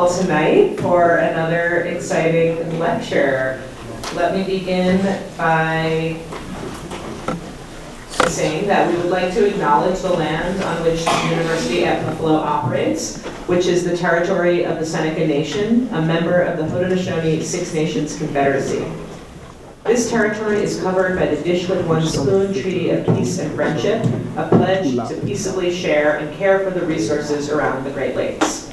Tonight for another exciting lecture. Let me begin by saying that we would like to acknowledge the land on which the University at Buffalo operates, which is the territory of the Seneca Nation, a member of the Haudenosaunee Six Nations Confederacy. This territory is covered by the Dish with One Spoon Treaty of Peace and Friendship, a pledge to peaceably share and care for the resources around the Great Lakes.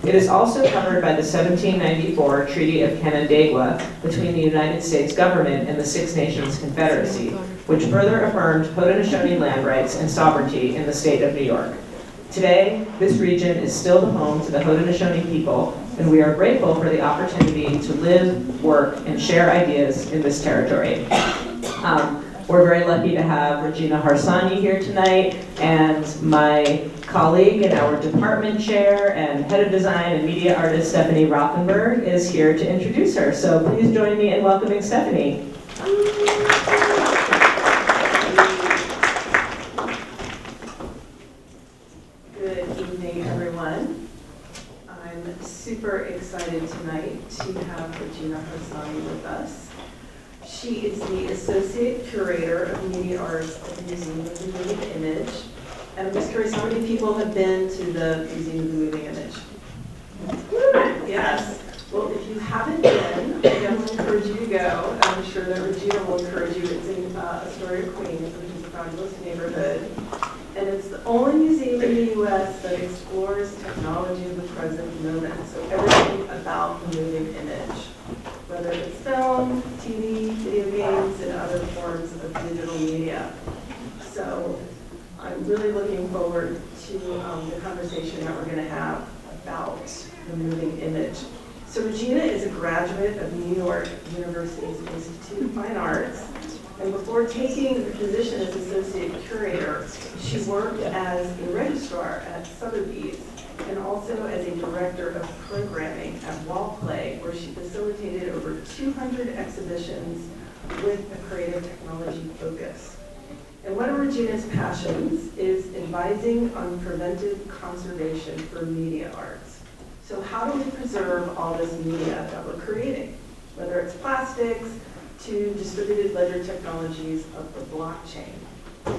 It is also covered by the 1794 Treaty of Canandaigua between the United States government and the Six Nations Confederacy, which further affirmed Haudenosaunee land rights and sovereignty in the state of New York. Today, this region is still the home to the Haudenosaunee people, and we are grateful for the opportunity to live, work, and share ideas in this territory. We're very lucky to have Regina Harsanyi here tonight, and my colleague and our department chair and head of design and media artist Stephanie Rothenberg is here to introduce her. So please join me in welcoming Stephanie. Good evening, everyone. I'm super excited tonight to have Regina Harsanyi with us. She is the Associate Curator of Media Arts at the Museum of the Moving Image. And I'm just curious, how many people have been to the Museum of the Moving Image? Yes. Well, if you haven't been, I definitely encourage you to go. I'm sure that Regina will encourage you. It's in Astoria, Queens, which is a fabulous neighborhood. And it's the only museum in the U.S. that explores technology of the present moment. So everything about the moving image, whether it's film, TV, video games, and other forms of digital media. So I'm really looking forward to the conversation that we're going to have about the moving image. So Regina is a graduate of New York University's Institute of Fine Arts. And before taking the position as Associate Curator, she worked as a Registrar at Sotheby and also as a Director of Programming at Wallplay, where she facilitated over 200 exhibitions with a creative technology focus. And one of Regina's passions is advising on preventive conservation for media arts. So how do we preserve all this media that we're creating, whether it's plastics to distributed ledger technologies of the blockchain?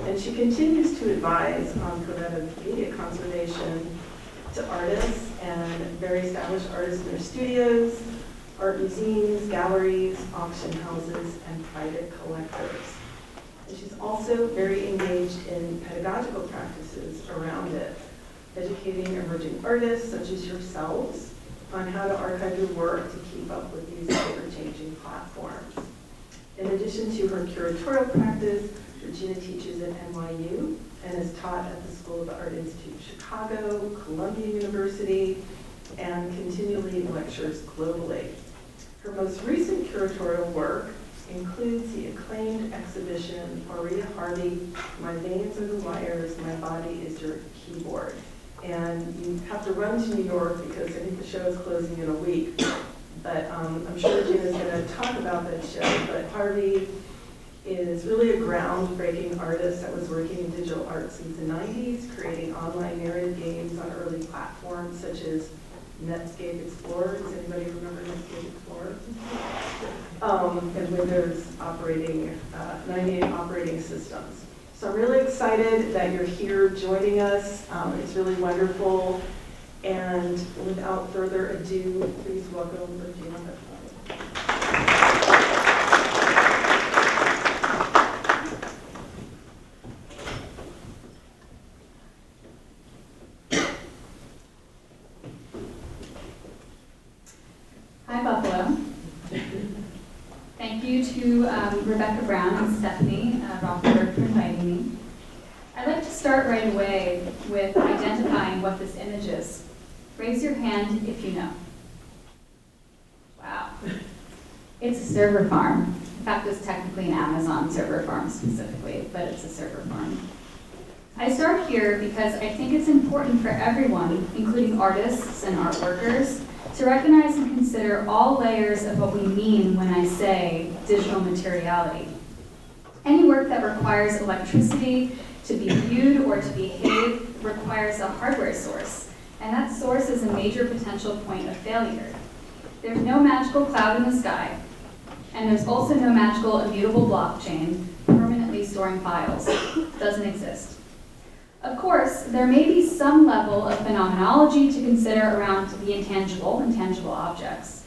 And she continues to advise on preventive media conservation to artists and very established artists in their studios, art museums, galleries, auction houses, and private collectors. And she's also very engaged in pedagogical practices around it, educating emerging artists such as yourselves on how to archive your work to keep up with these ever-changing platforms. In addition to her curatorial practice, Regina teaches at NYU and is taught at the School of the Art Institute of Chicago, Columbia University, and continually lectures globally. Her most recent curatorial work includes the acclaimed exhibition, Auriea Harvey, My Veins Are the Wires, My Body Is Your Keyboard. And you have to run to New York because I think the show is closing in a week. But I'm sure Regina's going to talk about that show. But Harvey is really a groundbreaking artist that was working in digital art since the 90s, creating online narrative games on early platforms such as Netscape Explorer. Does anybody remember Netscape Explorer? And Windows 98 operating systems. So I'm really excited that you're here joining us. It's really wonderful. And without further ado, please welcome Regina Harsanyi. Hi, Buffalo. Thank you to Rebecca Brown and Stephanie Rothenberg for inviting me. I'd like to start right away with identifying what this image is. Raise your hand if you know. Wow. It's a server farm. In fact, it's technically an Amazon server farm specifically, but it's a server farm. I start here because I think it's important for everyone, including artists and art workers, to recognize and consider all layers of what we mean when I say digital materiality. Any work that requires electricity to be viewed or to behave requires a hardware source. and that source is a major potential point of failure. There's no magical cloud in the sky, and there's also no magical immutable blockchain permanently storing files. Doesn't exist. Of course, there may be some level of phenomenology to consider around the intangible objects,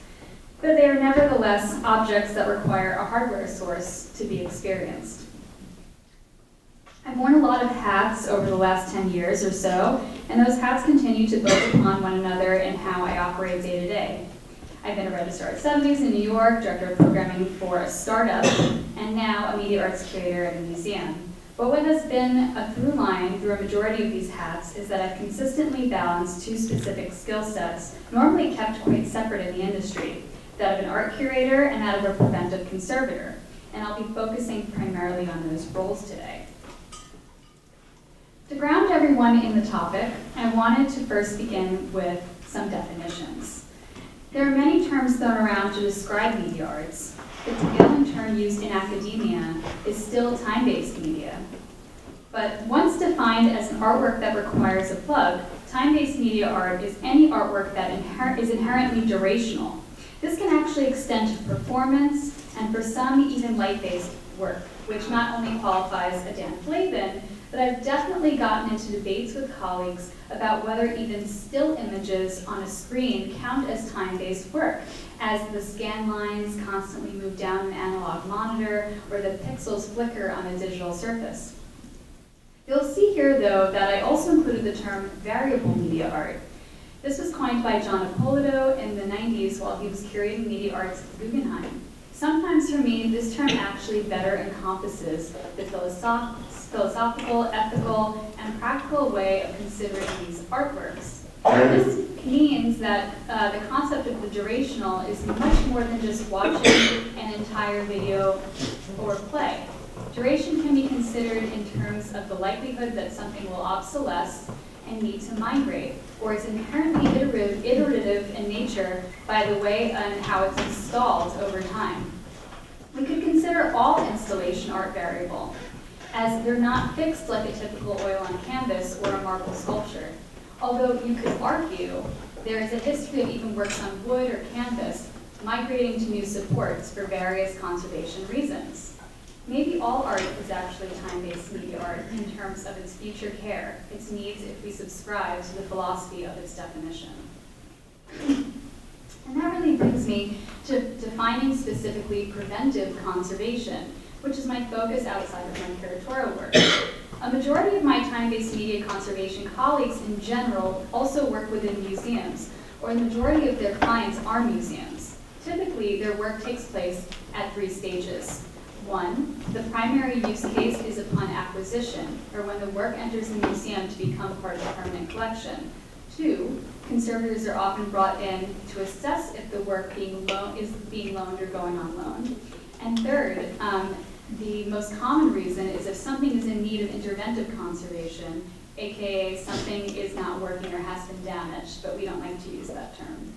but they are nevertheless objects that require a hardware source to be experienced. I've worn a lot of hats over the last 10 years or so, and those hats continue to build upon one another in how I operate day to day. I've been a registrar at Sotheby's in New York, director of programming for a startup, and now a media arts curator at a museum. But what has been a through line through a majority of these hats is that I've consistently balanced two specific skill sets, normally kept quite separate in the industry, that of an art curator and that of a preventive conservator. And I'll be focusing primarily on those roles today. To ground everyone in the topic, I wanted to first begin with some definitions. There are many terms thrown around to describe media arts. The tailoring term used in academia is still time-based media. But once defined as an artwork that requires a plug, time-based media art is any artwork that is inherently durational. This can actually extend to performance, and for some, even light-based work, which not only qualifies a Dan Flavin, but I've definitely gotten into debates with colleagues about whether even still images on a screen count as time-based work, as the scan lines constantly move down an analog monitor or the pixels flicker on a digital surface. You'll see here, though, that I also included the term variable media art. This was coined by John Ippolito in the 90s while he was curating media arts at Guggenheim. Sometimes for me, this term actually better encompasses the philosophical, ethical, and practical way of considering these artworks. This means that the concept of the durational is much more than just watching an entire video or play. Duration can be considered in terms of the likelihood that something will obsolesce and need to migrate, or is inherently iterative in nature by the way and how it's installed over time. We could consider all installation art variable, as they're not fixed like a typical oil on canvas or a marble sculpture. Although you could argue there is a history of even works on wood or canvas migrating to new supports for various conservation reasons. Maybe all art is actually time-based media art in terms of its future care, its needs if we subscribe to the philosophy of its definition. And that really brings me to defining specifically preventive conservation, which is my focus outside of my curatorial work. A majority of my time-based media conservation colleagues in general also work within museums, or the majority of their clients are museums. Typically, their work takes place at 3 stages. 1, the primary use case is upon acquisition, or when the work enters the museum to become part of the permanent collection. 2, conservators are often brought in to assess if the work is being loaned or going on loan. And 3rd, the most common reason is if something is in need of interventive conservation, aka something is not working or has been damaged, but we don't like to use that term.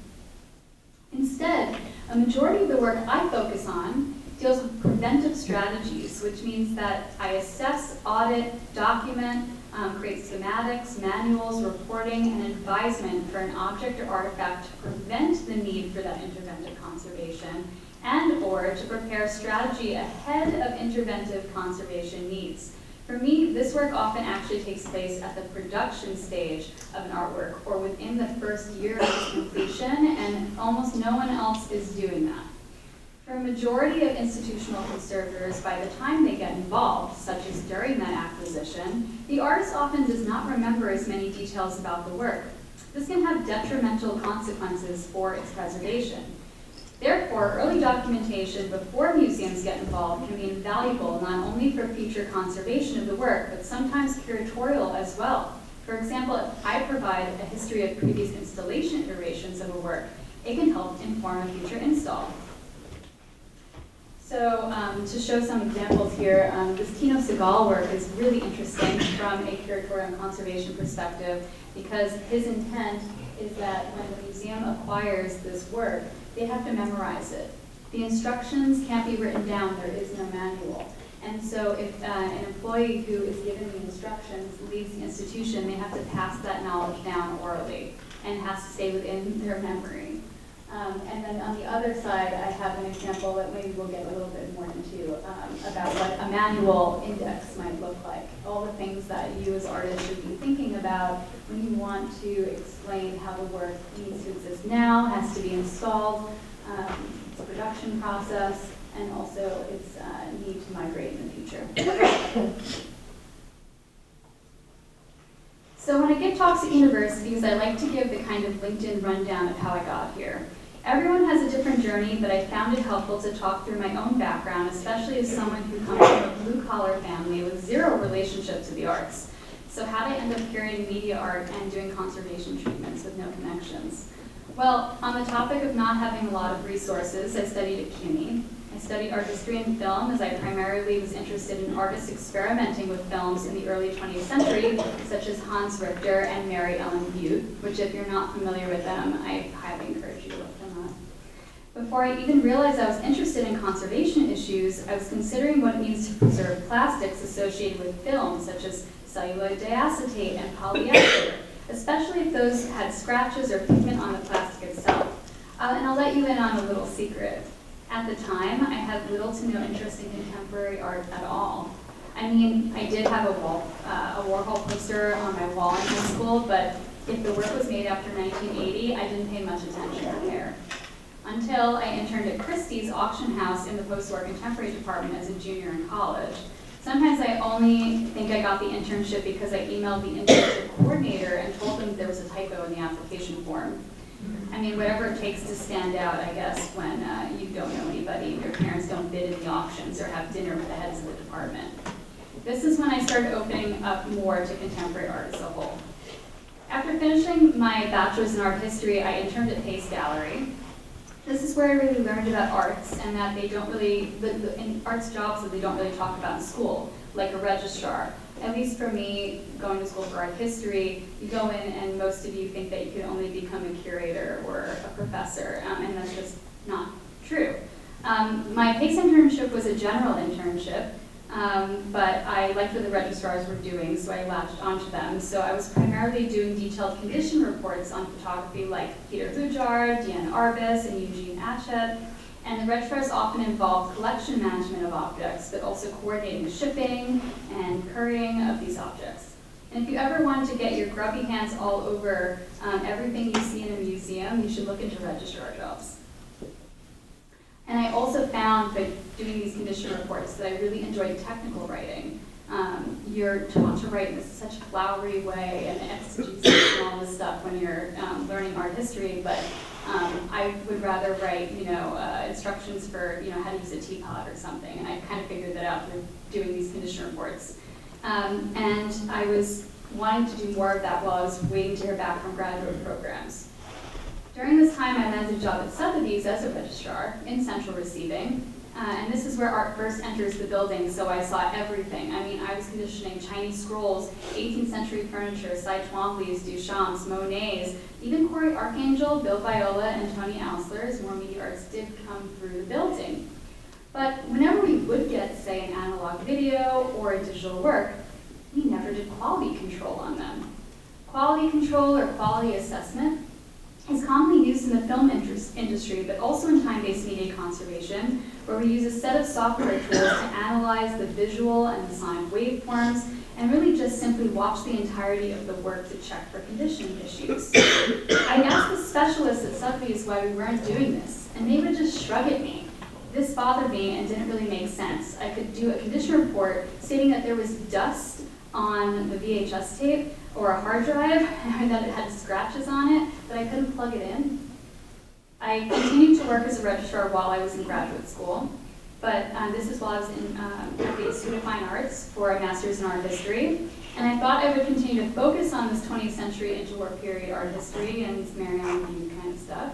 Instead, a majority of the work I focus on deals with preventive strategies, which means that I assess, audit, document, create schematics, manuals, reporting, and advisement for an object or artifact to prevent the need for that interventive conservation, and or to prepare strategy ahead of interventive conservation needs. For me, this work often actually takes place at the production stage of an artwork or within the first year of its completion, and almost no one else is doing that. For a majority of institutional conservators, by the time they get involved, such as during that acquisition, the artist often does not remember as many details about the work. This can have detrimental consequences for its preservation. Therefore, early documentation before museums get involved can be invaluable not only for future conservation of the work, but sometimes curatorial as well. For example, if I provide a history of previous installation iterations of a work, it can help inform a future install. So to show some examples here, this Tino Segal work is really interesting from a curatorial and conservation perspective because his intent is that when the museum acquires this work, they have to memorize it. The instructions can't be written down, there is no manual. And so if an employee who is given the instructions leaves the institution, they have to pass that knowledge down orally and has to stay within their memory. And then on the other side, I have an example that maybe we'll get a little bit more into about what a manual index might look like. All the things that you as artists should be thinking about when you want to explain how the work needs to exist now, has to be installed, its production process, and also its need to migrate in the future. So when I give talks at universities, I like to give the kind of LinkedIn rundown of how I got here. Everyone has a different journey, but I found it helpful to talk through my own background, especially as someone who comes from a blue-collar family with zero relationship to the arts. So how did I end up curating media art and doing conservation treatments with no connections? Well, on the topic of not having a lot of resources, I studied at CUNY. I studied art history and film as I primarily was interested in artists experimenting with films in the early 20th century, such as Hans Richter and Mary Ellen Bute, which if you're not familiar with them, I highly encourage you to look them up. Before I even realized I was interested in conservation issues, I was considering what it means to preserve plastics associated with films, such as celluloid diacetate and polyester, especially if those had scratches or pigment on the plastic itself. And I'll let you in on a little secret. At the time, I had little to no interest in contemporary art at all. I mean, I did have a Warhol poster on my wall in high school, but if the work was made after 1980, I didn't pay much attention or care. Until I interned at Christie's auction house in the post-war contemporary department as a junior in college. Sometimes I only think I got the internship because I emailed the internship coordinator and told them there was a typo in the application form. I mean, whatever it takes to stand out, I guess, when you don't know anybody and your parents don't bid in the auctions or have dinner with the heads of the department. This is when I started opening up more to contemporary art as a whole. After finishing my bachelor's in art history, I interned at Pace Gallery. This is where I really learned about arts and that they don't really, in arts jobs that they don't really talk about in school, like a registrar. At least for me, going to school for art history, you go in and most of you think that you can only become a curator or a professor, and that's just not true. My PACE internship was a general internship, but I liked what the registrars were doing, so I latched onto them. So I was primarily doing detailed condition reports on photography like Peter Hujar, Deanne Arbus, and Eugene Atchett. And the registrars often involved collection management of objects, but also coordinating the shipping and currying of these objects. And if you ever want to get your grubby hands all over everything you see in a museum, you should look into registrar jobs. And I also found by doing these condition reports that I really enjoyed technical writing. You're taught to write in such a flowery way and exegesis and all this stuff when you're learning art history, but I would rather write, instructions for, how to use a teapot or something, and I kind of figured that out through doing these condition reports. And I was wanting to do more of that while I was waiting to hear back from graduate programs. During this time, I landed a job at Sotheby's as a registrar in central receiving, and this is where art first enters the building, so I saw everything. I mean, I was conditioning Chinese scrolls, 18th century furniture, Cy Twombly's, Duchamp's, Monet's, even Corey Archangel, Bill Viola, and Tony Ausler's more media arts did come through the building. But whenever we would get, say, an analog video or a digital work, we never did quality control on them. Quality control or quality assessment is commonly used in the film industry, but also in time-based media conservation, where we use a set of software tools to analyze the visual and the sonic waveforms, and really just simply watch the entirety of the work to check for condition issues. I asked the specialists at Sotheby's why we weren't doing this, and they would just shrug at me. This bothered me and didn't really make sense. I could do a condition report stating that there was dust on the VHS tape or a hard drive, and that it had scratches on it, but I couldn't plug it in. I continued to work as a registrar while I was in graduate school, but this is while I was at the Institute of Fine Arts for a master's in art history, and I thought I would continue to focus on this 20th century interwar period art history and Mary Ellen Bute kind of stuff.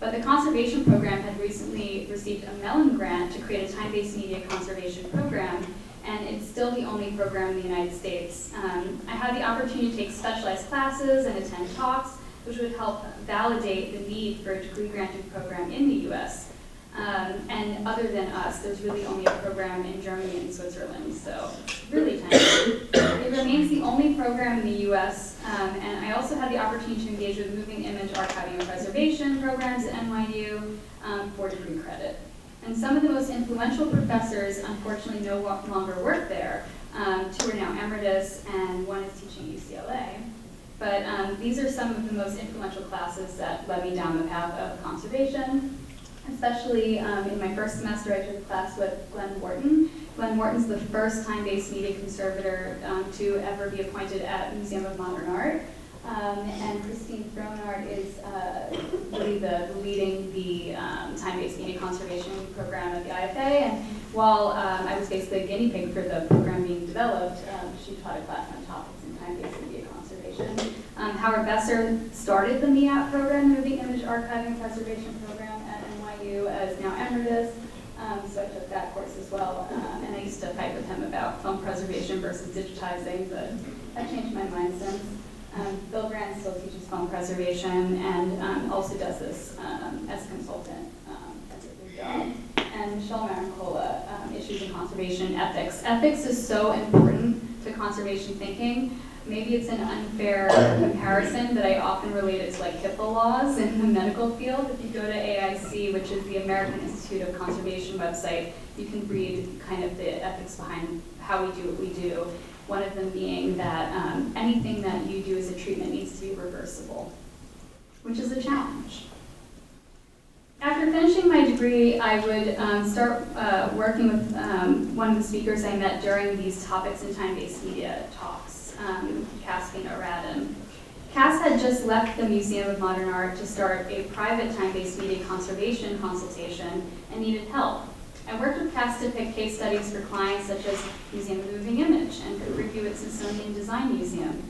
But the conservation program had recently received a Mellon grant to create a time-based media conservation program, and it's still the only program in the United States. I had the opportunity to take specialized classes and attend talks, which would help validate the need for a degree-granted program in the US. And other than us, there's really only a program in Germany and Switzerland, so it's really tiny. It remains the only program in the US, and I also had the opportunity to engage with moving image archiving and preservation programs at NYU for degree credit. And some of the most influential professors, unfortunately, no longer work there. Two are now emeritus, and one is teaching at UCLA. But these are some of the most influential classes that led me down the path of conservation. Especially in my first semester, I took a class with Glenn Wharton. Glenn Wharton's the first time-based media conservator to ever be appointed at Museum of Modern Art. And Christine Fronard is really the leading the time-based media conservation program at the IFA. And while I was basically a guinea pig for the program being developed, she taught a class on topics in time-based media conservation. Howard Besser started the MEAP program, Moving Image Archiving and Preservation program at NYU as now emeritus. So I took that course as well. And I used to fight with him about film preservation versus digitizing, but I've changed my mind since. Bill Grant still teaches film preservation and also does this as a consultant. That's a good job. And Michelle Marincola, issues in conservation ethics. Ethics is so important to conservation thinking. Maybe it's an unfair comparison, but I often relate it to like HIPAA laws in the medical field. If you go to AIC, which is the American Institute of Conservation website, you can read kind of the ethics behind how we do what we do. One of them being that anything that you do as a treatment needs to be reversible, which is a challenge. After finishing my degree, I would start working with one of the speakers I met during these topics in time-based media talks, Caspian O'Radin. Cass had just left the Museum of Modern Art to start a private time-based media conservation consultation and needed help. I worked with Cass to pick case studies for clients such as Museum of Moving Image and could review its Smithsonian Design Museum.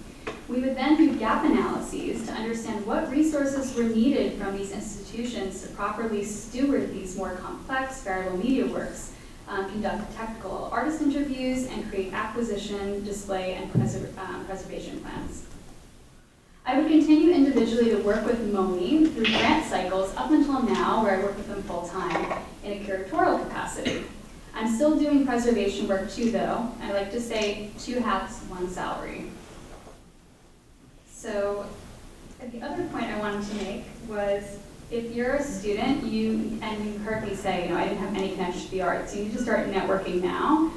We would then do gap analyses to understand what resources were needed from these institutions to properly steward these more complex variable media works, conduct technical artist interviews, and create acquisition, display, and preservation plans. I would continue individually to work with MoMI through grant cycles up until now, where I work with them full-time in a curatorial capacity. I'm still doing preservation work too, though. I like to say 2 hats, 1 salary. So the other point I wanted to make was, if you're a student, you heard me say, I didn't have any connection to the arts, you need to start networking now.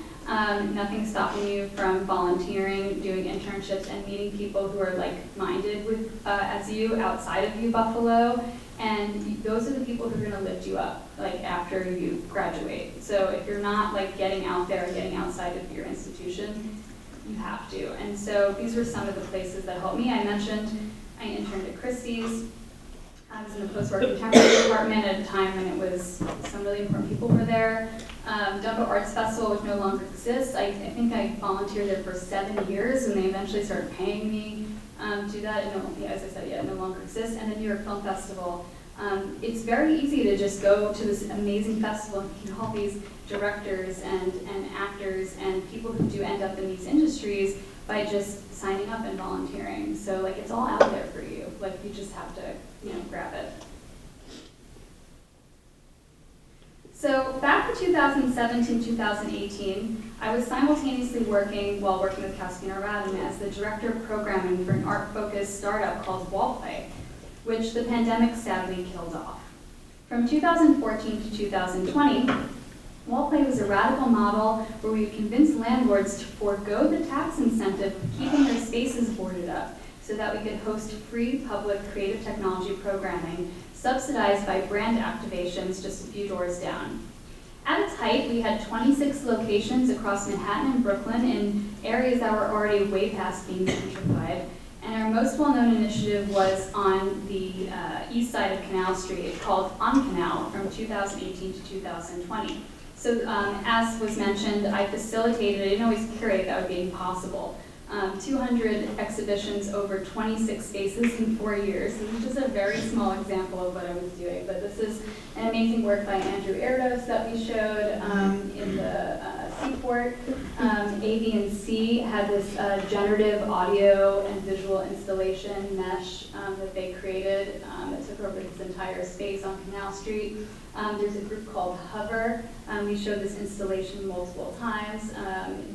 Nothing's stopping you from volunteering, doing internships, and meeting people who are like-minded with as you outside of U Buffalo. And those are the people who are going to lift you up, after you graduate. So if you're not getting out there and getting outside of your institution, you have to. And so these were some of the places that helped me. I mentioned I interned at Christie's. I was in the post-war contemporary department at a time when it was some really important people were there. Dumbo Arts Festival, which no longer exists. I think I volunteered there for 7 years, and they eventually started paying me to do that. And as I said, it no longer exists. And the New York Film Festival. It's very easy to just go to this amazing festival and meet all these directors and actors and people who do end up in these industries by just signing up and volunteering. So it's all out there for you. You just have to grab it. So back in 2017, 2018, I was simultaneously working with Caspian O'Radin as the director of programming for an art-focused startup called Wallplay, which the pandemic sadly killed off. From 2014 to 2020, Wallplay was a radical model where we would convince landlords to forego the tax incentive of keeping their spaces boarded up so that we could host free public creative technology programming subsidized by brand activations just a few doors down. At its height, we had 26 locations across Manhattan and Brooklyn in areas that were already way past being gentrified. And our most well-known initiative was on the east side of Canal Street, called On Canal, from 2018 to 2020. So as was mentioned, I facilitated, I didn't always curate, that would be impossible, 200 exhibitions over 26 spaces in 4 years. This is just a very small example of what I was doing, but this is an amazing work by Andrew Erdos that we showed in the Seaport. A, B, and C had this generative audio and visual installation mesh that they created that took over this entire space on Canal Street. There's a group called Hover. We showed this installation multiple times.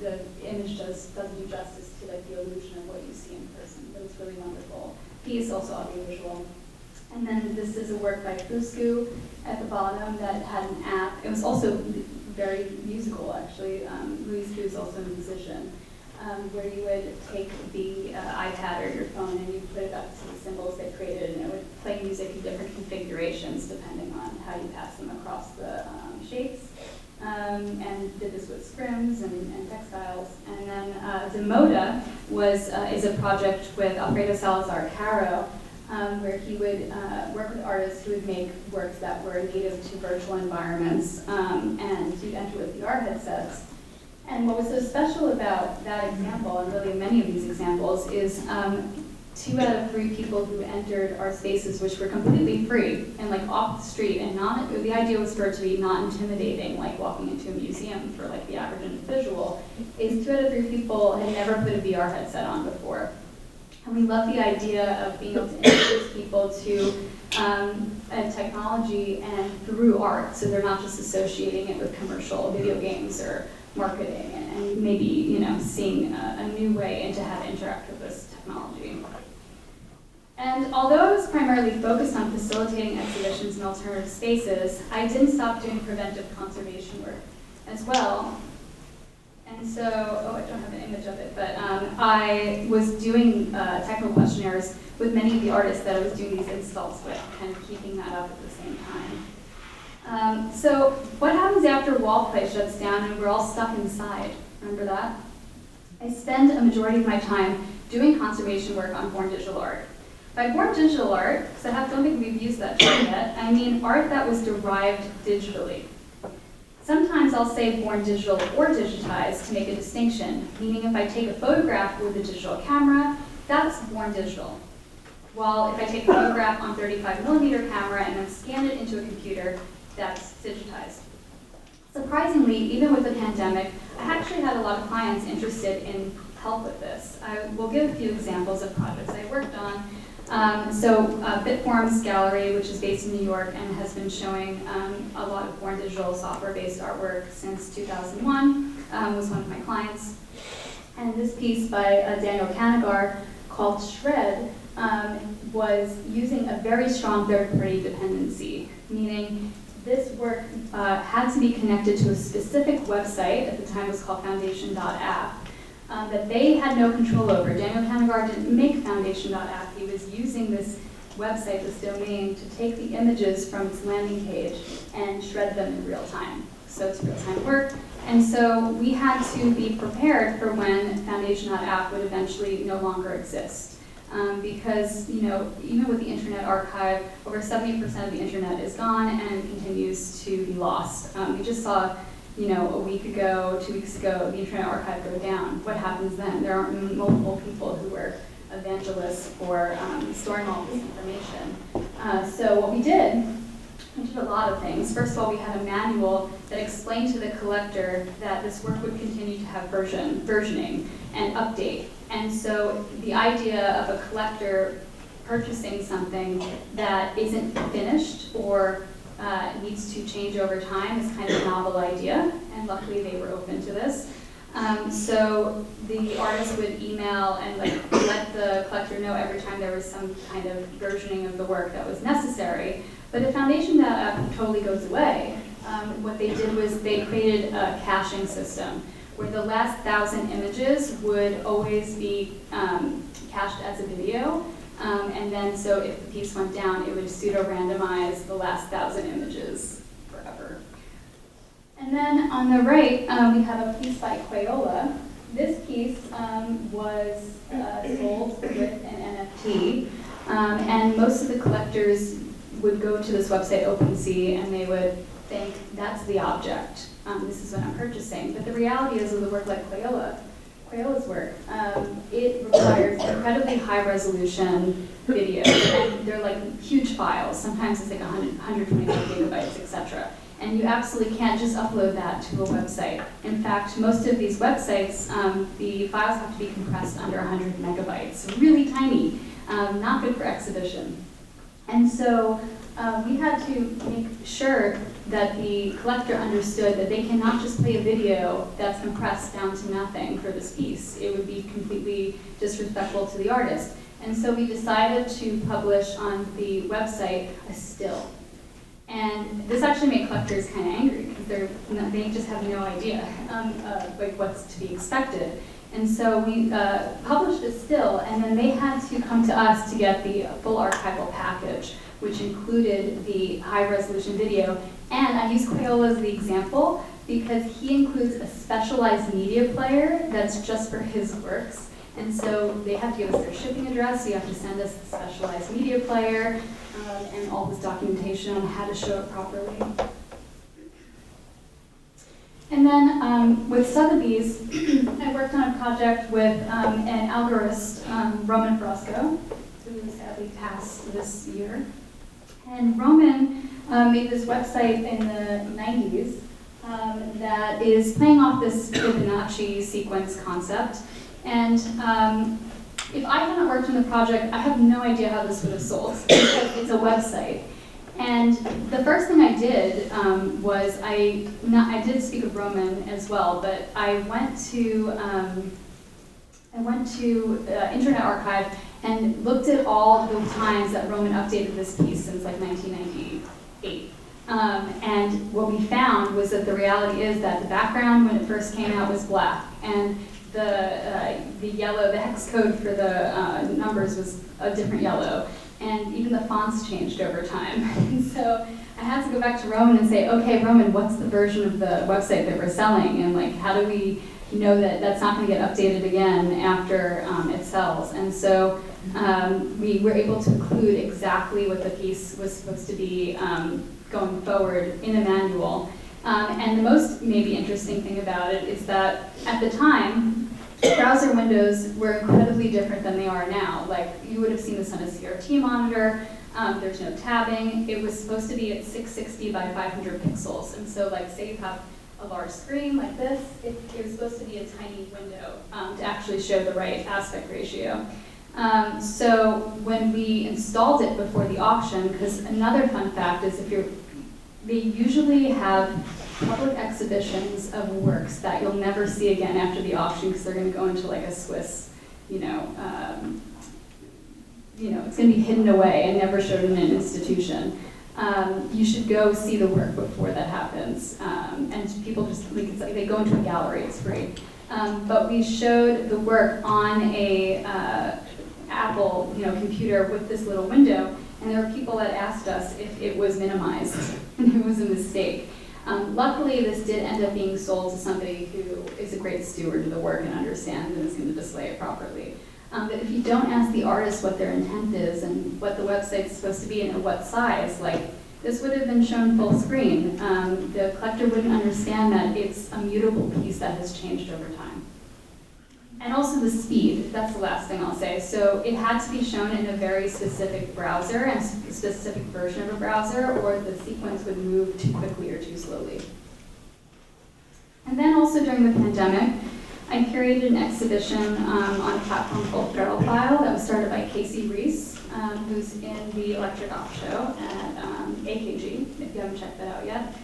The image doesn't do justice to like the illusion of what you see in person, but it's really wonderful piece, also audiovisual. And then this is a work by Fusku at the bottom that had an app. It was also very musical, actually. Luis Fu is also a musician, where you would take the iPad or your phone and you put it up to the symbols they created, and it would play music in different configurations depending on how you pass them across the shapes. And did this with scrims and textiles. And then Demoda is a project with Alfredo Salazar Caro, where he would work with artists who would make works that were native to virtual environments, and you'd enter with VR headsets. And what was so special about that example, and really many of these examples, is 2 out of 3 people who entered our spaces, which were completely free and like off the street, and the idea was for it to be not intimidating, like walking into a museum for like the average individual, is 2 out of 3 people had never put a VR headset on before. And we love the idea of being able to introduce people to technology and through art, so they're not just associating it with commercial video games or marketing, and maybe seeing a new way into how to interact with this technology. And although I was primarily focused on facilitating exhibitions in alternative spaces, I didn't stop doing preventive conservation work as well. And so, I don't have an image of it, but I was doing technical questionnaires with many of the artists that I was doing these installs with, kind of keeping that up at the same time. So what happens after Wallplay shuts down and we're all stuck inside? Remember that? I spend a majority of my time doing conservation work on born digital art. By born digital art, because I don't think we've used that term yet, I mean art that was derived digitally. Sometimes I'll say born digital or digitized to make a distinction, meaning if I take a photograph with a digital camera, that's born digital. While if I take a photograph on 35mm camera and then scan it into a computer, that's digitized. Surprisingly, even with the pandemic, I actually had a lot of clients interested in help with this. I will give a few examples of projects I worked on. Bitform's gallery, which is based in New York and has been showing a lot of born digital software-based artwork since 2001, was one of my clients. And this piece by Daniel Kanagar called Shred was using a very strong third-party dependency, meaning this work had to be connected to a specific website, at the time it was called foundation.app, that they had no control over. Daniel Kanagar didn't make foundation.app. He was using this website, this domain, to take the images from its landing page and shred them in real time. So it's real-time work. And so we had to be prepared for when foundation.app would eventually no longer exist. Because, even with the Internet Archive, over 70% of the Internet is gone and continues to be lost. We just saw a week ago, 2 weeks ago, the Internet Archive go down. What happens then? There are multiple people who were evangelists for storing all this information. So what we did a lot of things. First of all, we had a manual that explained to the collector that this work would continue to have versioning and update. And so the idea of a collector purchasing something that isn't finished or needs to change over time is kind of a novel idea, and luckily they were open to this. So the artist would email and let the collector know every time there was some kind of versioning of the work that was necessary. But if foundation.app totally goes away, what they did was they created a caching system where the last 1,000 images would always be cached as a video. And then so if the piece went down, it would pseudo-randomize the last 1,000 images forever. And then on the right, we have a piece by Crayola. This piece was sold with an NFT. And most of the collectors would go to this website, OpenSea, and they would think, that's the object. This is what I'm purchasing. But the reality is, with a work like Crayola's work, it requires incredibly high resolution video, and they're like huge files. Sometimes it's like 125 gigabytes, etc. And you absolutely can't just upload that to a website. In fact, most of these websites, the files have to be compressed under 100 megabytes, really tiny, not good for exhibition. And so we had to make sure that the collector understood that they cannot just play a video that's compressed down to nothing for this piece. It would be completely disrespectful to the artist. And so we decided to publish on the website a still. And this actually made collectors kind of angry because they just have no idea like what's to be expected. And so we published a still, and then they had to come to us to get the full archival package, which included the high-resolution video. And I use Crayola as the example because he includes a specialized media player that's just for his works. And so they have to give us their shipping address, so you have to send us the specialized media player and all this documentation on how to show it properly. And then with Sotheby's, I worked on a project with an algorist, Roman Frosco, who sadly passed this year. And Roman made this website in the 90s that is playing off this Fibonacci sequence concept. And if I hadn't worked on the project, I have no idea how this would have sold, because it's a website. And the first thing I did was I did speak of Roman as well, but I went to Internet Archive and looked at all the times that Roman updated this piece since like 1998. And what we found was that the reality is that the background when it first came out was black, and the yellow, the hex code for the numbers was a different yellow. And even the fonts changed over time. And so I had to go back to Roman and say, okay, Roman, what's the version of the website that we're selling? And like, how do we know that that's not going to get updated again after it sells? And so we were able to include exactly what the piece was supposed to be going forward in a manual. And the most maybe interesting thing about it is that at the time, browser windows were incredibly different than they are now. Like, you would have seen this on a CRT monitor. There's no tabbing. It was supposed to be at 660 by 500 pixels. And so, like, say you have a large screen like this, it was supposed to be a tiny window to actually show the right aspect ratio. So when we installed it before the auction, because another fun fact is they usually have public exhibitions of works that you'll never see again after the auction because they're going to go into like a Swiss, it's going to be hidden away and never showed in an institution. You should go see the work before that happens. And people just, like, it's like they go into a gallery, it's free. But we showed the work on a Apple, computer with this little window, and there were people that asked us if it was minimized and it was a mistake. Luckily, this did end up being sold to somebody who is a great steward of the work and understands and is going to display it properly. But if you don't ask the artist what their intent is and what the website is supposed to be and at what size, like this would have been shown full screen. The collector wouldn't understand that it's a mutable piece that has changed over time. And also the speed, that's the last thing I'll say. So it had to be shown in a very specific browser and a specific version of a browser, or the sequence would move too quickly or too slowly. And then also during the pandemic, I curated an exhibition on a platform called Feral File that was started by Casey Reese, who's in the Electric Op Show at AKG, if you haven't checked that out yet.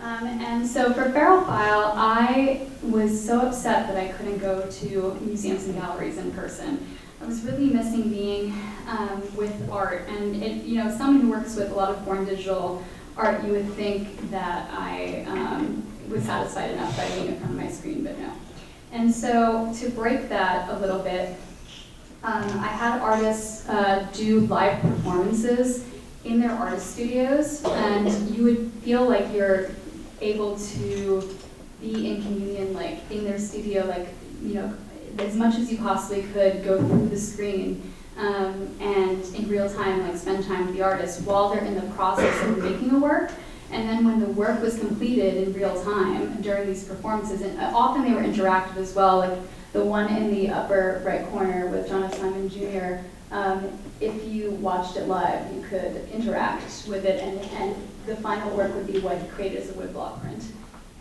And so for Feral File, I was so upset that I couldn't go to museums and galleries in person. I was really missing being with art. And as someone who works with a lot of foreign digital art, you would think that I was satisfied enough by being in front of my screen, but no. And so to break that a little bit, I had artists do live performances in their artist studios, and you would feel like you're able to be in communion, like in their studio, like, as much as you possibly could, go through the screen and in real time, like spend time with the artist while they're in the process of making a work. And then when the work was completed in real time during these performances, and often they were interactive as well, like The one in the upper right corner with John Simon Jr., if you watched it live, you could interact with it, and the final work would be what he created as a woodblock print.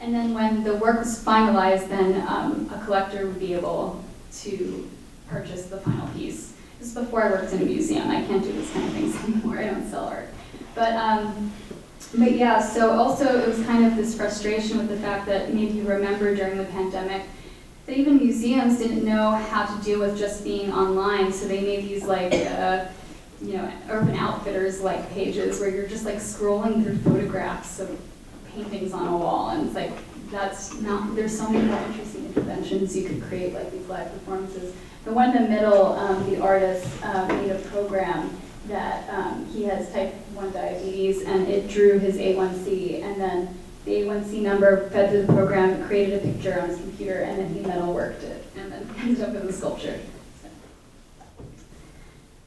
And then when the work was finalized, then a collector would be able to purchase the final piece. This is before I worked in a museum. I can't do this kind of things anymore. I don't sell art. But yeah, so also it was kind of this frustration with the fact that maybe you remember during the pandemic that even museums didn't know how to deal with just being online, so they made these like, Urban Outfitters like pages where you're just like scrolling through photographs of paintings on a wall, and it's like, there's so many more interesting interventions you could create, like these live performances. The one in the middle, the artist made a program that he has type 1 diabetes, and it drew his A1C, and then the A1C number fed through the program, created a picture on his computer, and then he metalworked it, and then ended up with a sculpture.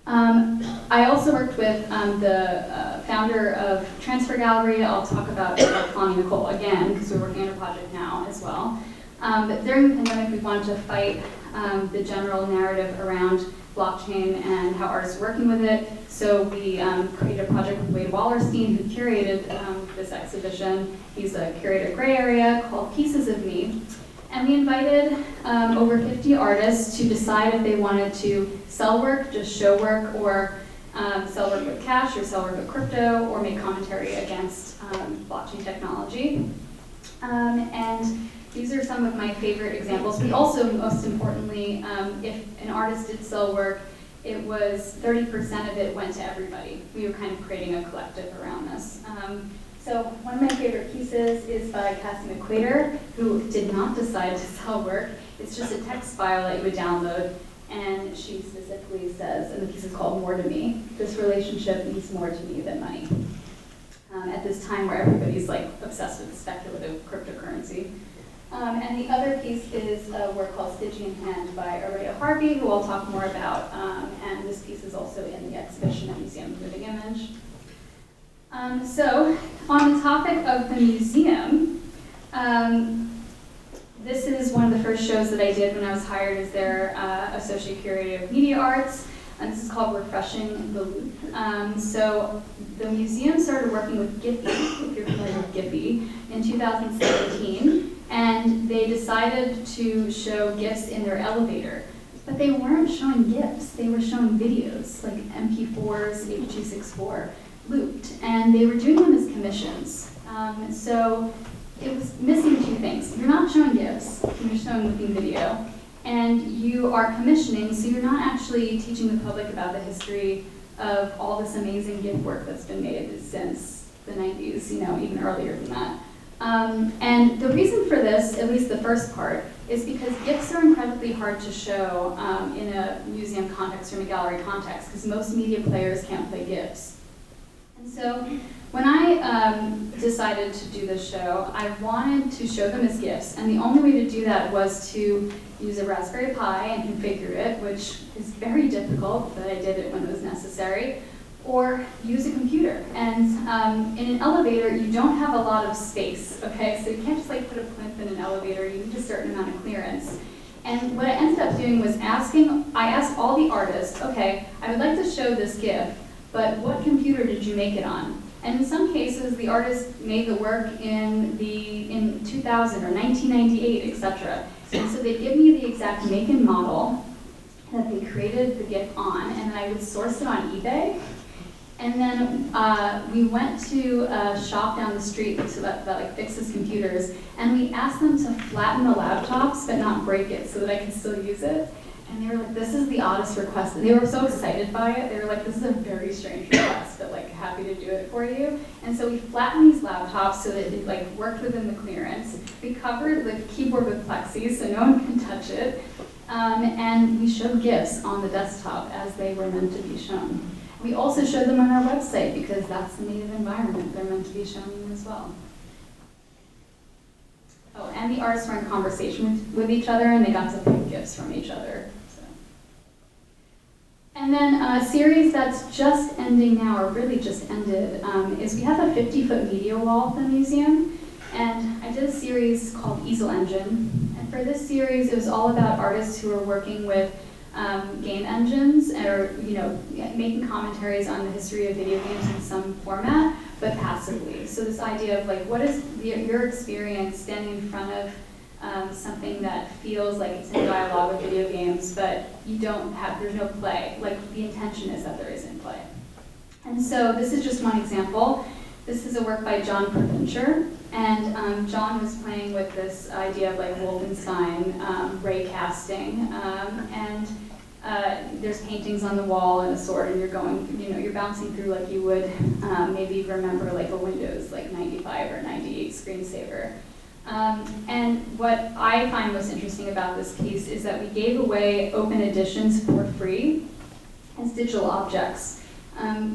I also worked with the founder of Transfer Gallery. I'll talk about Connie Nicole again, because we're working on a project now as well. But during the pandemic, we wanted to fight the general narrative around blockchain and how artists are working with it. So we created a project with Wade Wallerstein, who curated this exhibition. He's a curator at Gray Area called Pieces of Me. And we invited over 50 artists to decide if they wanted to sell work, just show work, or sell work with cash, or sell work with crypto, or make commentary against blockchain technology. And these are some of my favorite examples. We also, most importantly, if an artist did sell work, it was 30% of it went to everybody. We were kind of creating a collective around this. So one of my favorite pieces is by Cassie McQuater, who did not decide to sell work. It's just a text file that you would download, and she specifically says, and the piece is called More to Me, this relationship means more to me than money. At this time where everybody's like obsessed with speculative cryptocurrency. And the other piece is a work called Stygian Hand by Auriea Harvey, who I'll talk more about, and this piece is also in the exhibition at Museum of Moving Image. So, on the topic of the museum, this is one of the first shows that I did when I was hired as their Associate Curator of Media Arts, and this is called Refreshing the Loop. So, the museum started working with Giphy, if you're familiar with Giphy, in 2017, and they decided to show GIFs in their elevator. But they weren't showing GIFs, they were showing videos, like MP4s, H.264. Looped, and they were doing them as commissions. So it was missing two things. You're not showing GIFs, you're showing looping video, and you are commissioning, so you're not actually teaching the public about the history of all this amazing GIF work that's been made since the 90s, even earlier than that. And the reason for this, at least the first part, is because GIFs are incredibly hard to show in a museum context or in a gallery context, because most media players can't play GIFs. And so when I decided to do this show, I wanted to show them as GIFs, and the only way to do that was to use a Raspberry Pi and configure it, which is very difficult, but I did it when it was necessary, or use a computer. And in an elevator, you don't have a lot of space, okay? So you can't just like put a plinth in an elevator, you need a certain amount of clearance. And what I ended up doing was I asked all the artists, okay, I would like to show this GIF, but what computer did you make it on? And in some cases, the artist made the work in 2000 or 1998, etc. And so they give me the exact make and model that they created the GIF on, and then I would source it on eBay. And then we went to a shop down the street that like fixes computers, and we asked them to flatten the laptops but not break it so that I could still use it. And they were like, this is the oddest request. And they were so excited by it. They were like, this is a very strange request, but like happy to do it for you. And so we flattened these laptops so that it like worked within the clearance. We covered the keyboard with plexi so no one can touch it. And we showed GIFs on the desktop as they were meant to be shown. We also showed them on our website because that's the native environment they're meant to be shown in as well. Oh, and the artists were in conversation with each other, and they got to pick GIFs from each other. So. And then a series that's just ending now, or really just ended, is we have a 50-foot media wall at the museum, and I did a series called Easel Engine. And for this series, it was all about artists who are working with game engines or, making commentaries on the history of video games in some format, but passively. So this idea of like, what is your experience standing in front of something that feels like it's in dialogue with video games, but there's no play. Like the intention is that there isn't play. And so this is just one example. This is a work by John Preventure, and John was playing with this idea of like Wolfenstein ray casting, and there's paintings on the wall and a sword, and you're bouncing through like you would maybe remember like a Windows like 95 or 98 screensaver. And what I find most interesting about this piece is that we gave away open editions for free as digital objects.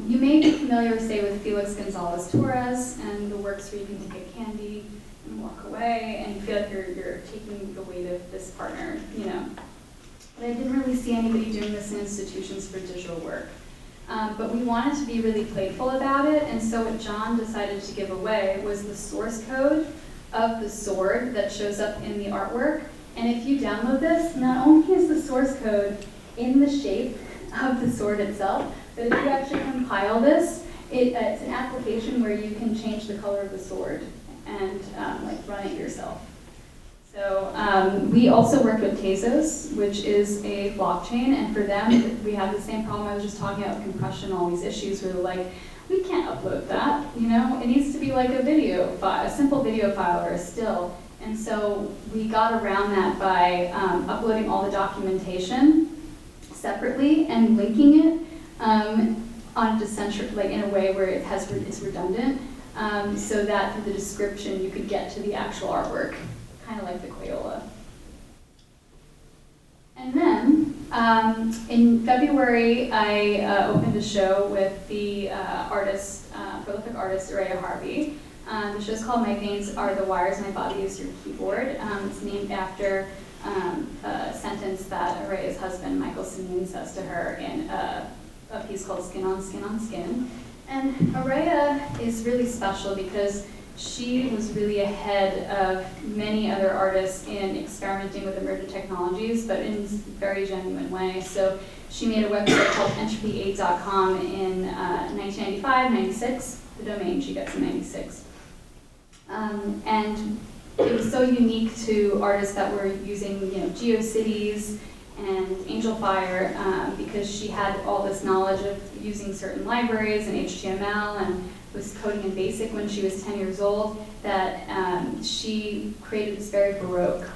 You may be familiar, say, with Felix Gonzalez Torres and the works where you can take a candy and walk away and you feel like you're taking the weight of this partner, But I didn't really see anybody doing this in institutions for digital work. But we wanted to be really playful about it, and so what John decided to give away was the source code of the sword that shows up in the artwork. And if you download this, not only is the source code in the shape of the sword itself, but if you actually compile this, it's an application where you can change the color of the sword and run it yourself. So we also worked with Tezos, which is a blockchain, and for them, we have the same problem I was just talking about with compression, all these issues where they're like, we can't upload that, it needs to be like a video file, a simple video file or a still. And so we got around that by uploading all the documentation separately and linking it on a in a way where it's redundant, so that through the description you could get to the actual artwork, kind of like the Crayola. And then in February, I opened a show with the prolific artist Auriea Harvey. The show's called My Veins Are the Wires, My Body Is Your Keyboard. It's named after a sentence that Aurea's husband, Michael Simoon, says to her in a piece called Skin on Skin on Skin. And Auriea is really special because she was really ahead of many other artists in experimenting with emergent technologies, but in a very genuine way. So she made a website called entropy8.com in 1995, 96. The domain she gets in 96. And it was so unique to artists that were using, GeoCities and Angelfire because she had all this knowledge of using certain libraries and HTML and was coding in BASIC when she was 10 years old, that she created this very Baroque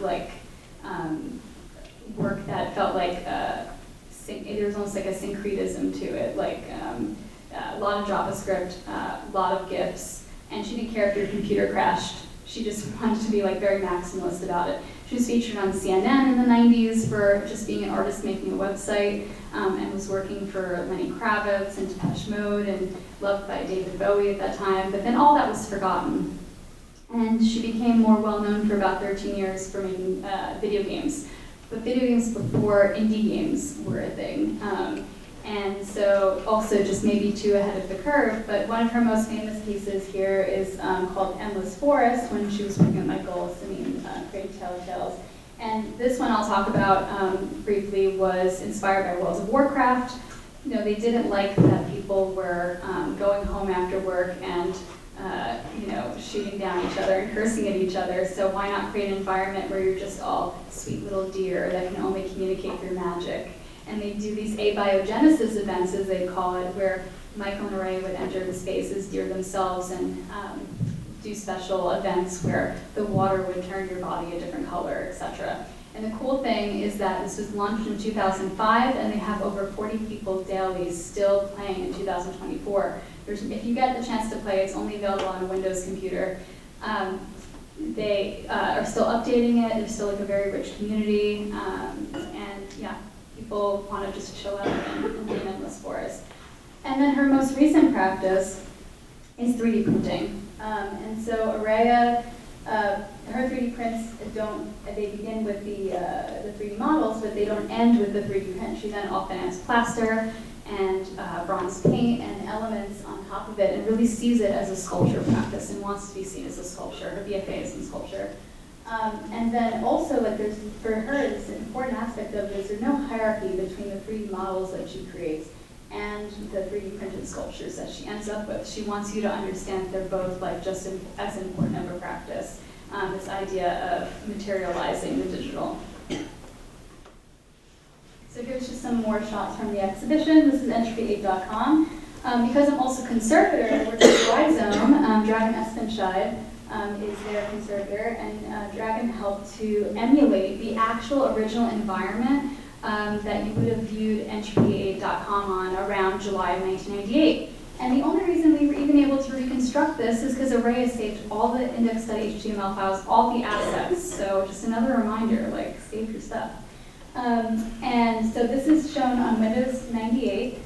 work that felt like there was almost like a syncretism to it, like a lot of JavaScript, a lot of GIFs, and she didn't care if your computer crashed. She just wanted to be like very maximalist about it. She was featured on CNN in the 90s for just being an artist making a website, and was working for Lenny Kravitz and Depeche Mode and loved by David Bowie at that time, but then all that was forgotten. And she became more well-known for about 13 years for making video games, but video games before indie games were a thing. And so also just maybe too ahead of the curve, but one of her most famous pieces here is called Endless Forest, when she was working with Michael Simoon, creating Telltales. And this one I'll talk about briefly was inspired by World of Warcraft. They didn't like that people were going home after work and shooting down each other and cursing at each other, so why not create an environment where you're just all sweet little deer that can only communicate through magic. And they do these abiogenesis events, as they call it, where Michael and Auriea would enter the space as deer themselves and do special events where the water would turn your body a different color, etc. And the cool thing is that this was launched in 2005, and they have over 40 people daily still playing in 2024. If you get the chance to play, it's only available on a Windows computer. They are still updating it. There's still like a very rich community, and yeah, people want to just chill out in the Endless Forest. And then her most recent practice is 3D printing. And so Auriea, her 3D prints they begin with the 3D models, but they don't end with the 3D print. She then often adds plaster and bronze paint and elements on top of it, and really sees it as a sculpture practice and wants to be seen as a sculpture. Her BFA is in sculpture. And then also, like, there's, for her, this important aspect of this, there's no hierarchy between the 3D models that she creates and the 3D printed sculptures that she ends up with. She wants you to understand they're both like just as important of a practice, this idea of materializing the digital. So here's just some more shots from the exhibition. This is entropy8.com. Because I'm also conservator, I work with Rhizome. Dragon Espenscheid is their conservator, and Dragon helped to emulate the actual original environment that you would have viewed entropy8.com on around July of 1998. And the only reason we were even able to reconstruct this is because Auriea saved all the index.html files, all the assets. So just another reminder, like, save your stuff. And so this is shown on Windows 98.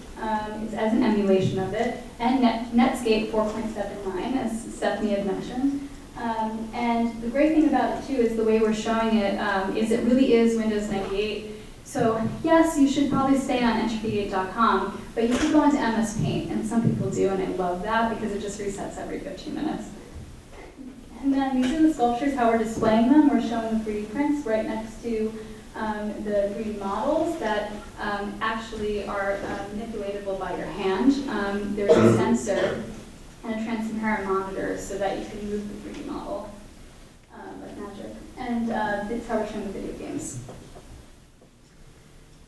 It's as an emulation of it, and Netscape 4.79, as Stephanie had mentioned. And the great thing about it, too, is the way we're showing it is it really is Windows 98. So yes, you should probably stay on entropy8.com, but you could go into MS Paint, and some people do, and I love that because it just resets every 15 minutes. And then these are the sculptures, how we're displaying them. We're showing the 3D prints right next to the 3D models that actually are manipulatable by your hand. There's a sensor and a transparent monitor so that you can move the 3D model like magic. And that's how we're showing the video games.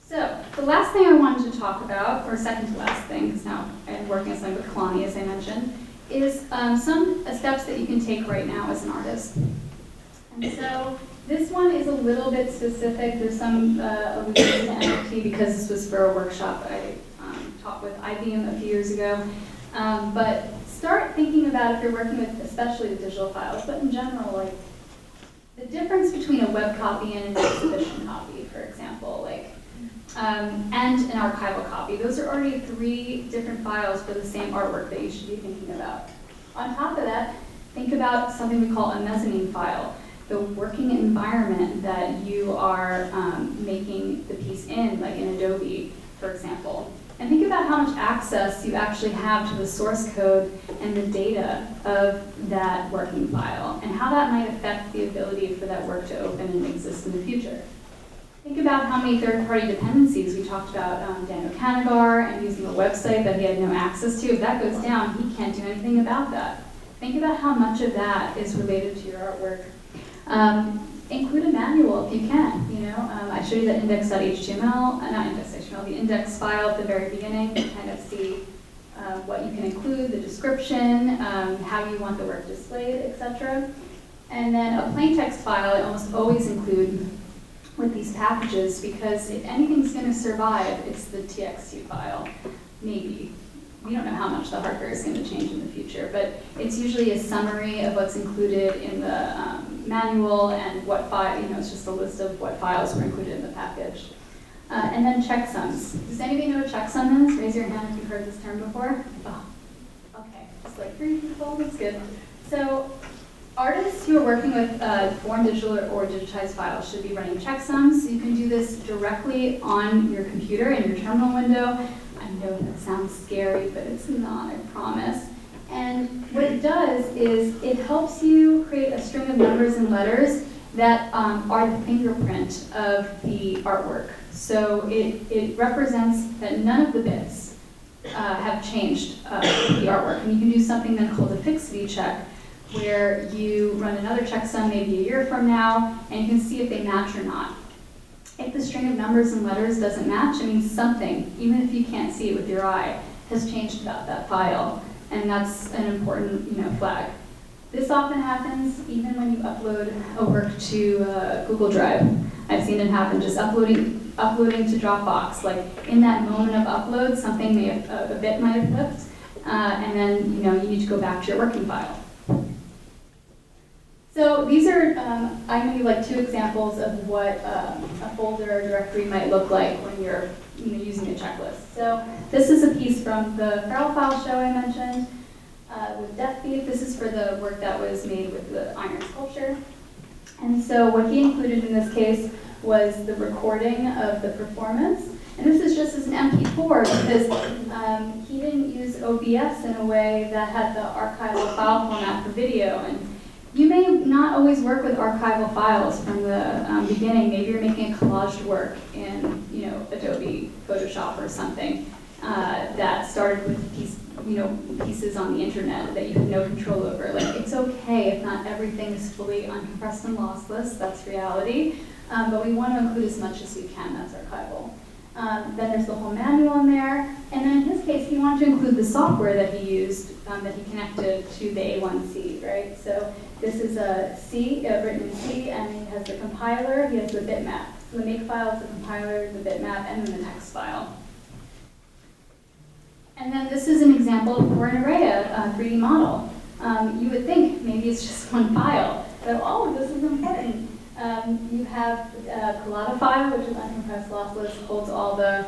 So the last thing I wanted to talk about, or second to last thing, because now I'm working on something with Kalani, as I mentioned, is some steps that you can take right now as an artist. And so this one is a little bit specific. There's some allusion to NFT because this was for a workshop I taught with IBM a few years ago. But start thinking about if you're working with, especially the digital files, but in general, like the difference between a web copy and an exhibition copy, for example, like, and an archival copy. Those are already 3 different files for the same artwork that you should be thinking about. On top of that, think about something we call a mezzanine file, the working environment that you are making the piece in, like in Adobe, for example. And think about how much access you actually have to the source code and the data of that working file, and how that might affect the ability for that work to open and exist in the future. Think about how many third-party dependencies we talked about, Daniel Kanagar, and using a website that he had no access to. If that goes down, he can't do anything about that. Think about how much of that is related to your artwork. Include a manual if you can. You know, I showed you the index.html, not index.html, the index file at the very beginning to kind of see what you can include, the description, how you want the work displayed, etc. And then a plain text file I almost always include with these packages, because if anything's going to survive, it's the TXT file, maybe. We don't know how much the hardware is going to change in the future, but it's usually a summary of what's included in the manual and what file, you know, it's just a list of what files were included in the package. And then checksums. Does anybody know what checksum is? Raise your hand if you've heard this term before. Oh, okay, just like 3 people, that's good. So artists who are working with born digital or digitized files should be running checksums. You can do this directly on your computer in your terminal window. I know that sounds scary, but it's not, I promise. And what it does is it helps you create a string of numbers and letters that are the fingerprint of the artwork. So it represents that none of the bits have changed the artwork. And you can do something then called a fixity check, where you run another checksum maybe a year from now, and you can see if they match or not. If the string of numbers and letters doesn't match, it means something, even if you can't see it with your eye, has changed about that file. And that's an important, you know, flag. This often happens even when you upload a work to Google Drive. I've seen it happen just uploading to Dropbox. Like in that moment of upload, something may have, a bit might have flipped, and then you need to go back to your working file. So these are, I'm going to give like 2 examples of what a folder or directory might look like when you're using a checklist. So this is a piece from the Feral File show I mentioned with Death Thief. This is for the work that was made with the iron sculpture. And so what he included in this case was the recording of the performance. And this is just as an MP4 because he didn't use OBS in a way that had the archival file format for video. And You may not always work with archival files from the beginning. Maybe you're making a collaged work in, Adobe Photoshop or something that started with pieces on the internet that you have no control over. Like, it's okay if not everything is fully uncompressed and lossless. That's reality. But we want to include as much as we can that's archival. Then there's the whole manual in there. And then in his case, he wanted to include the software that he used, that he connected to the A1C, right? So this is a C, written in C, and he has the compiler, he has the bitmap. So the makefile is the compiler, the bitmap, and then the text file. And then this is an example for an Auriea 3D model. You would think maybe it's just one file, but all of this is important. You have a collada file, which is uncompressed lossless, holds all the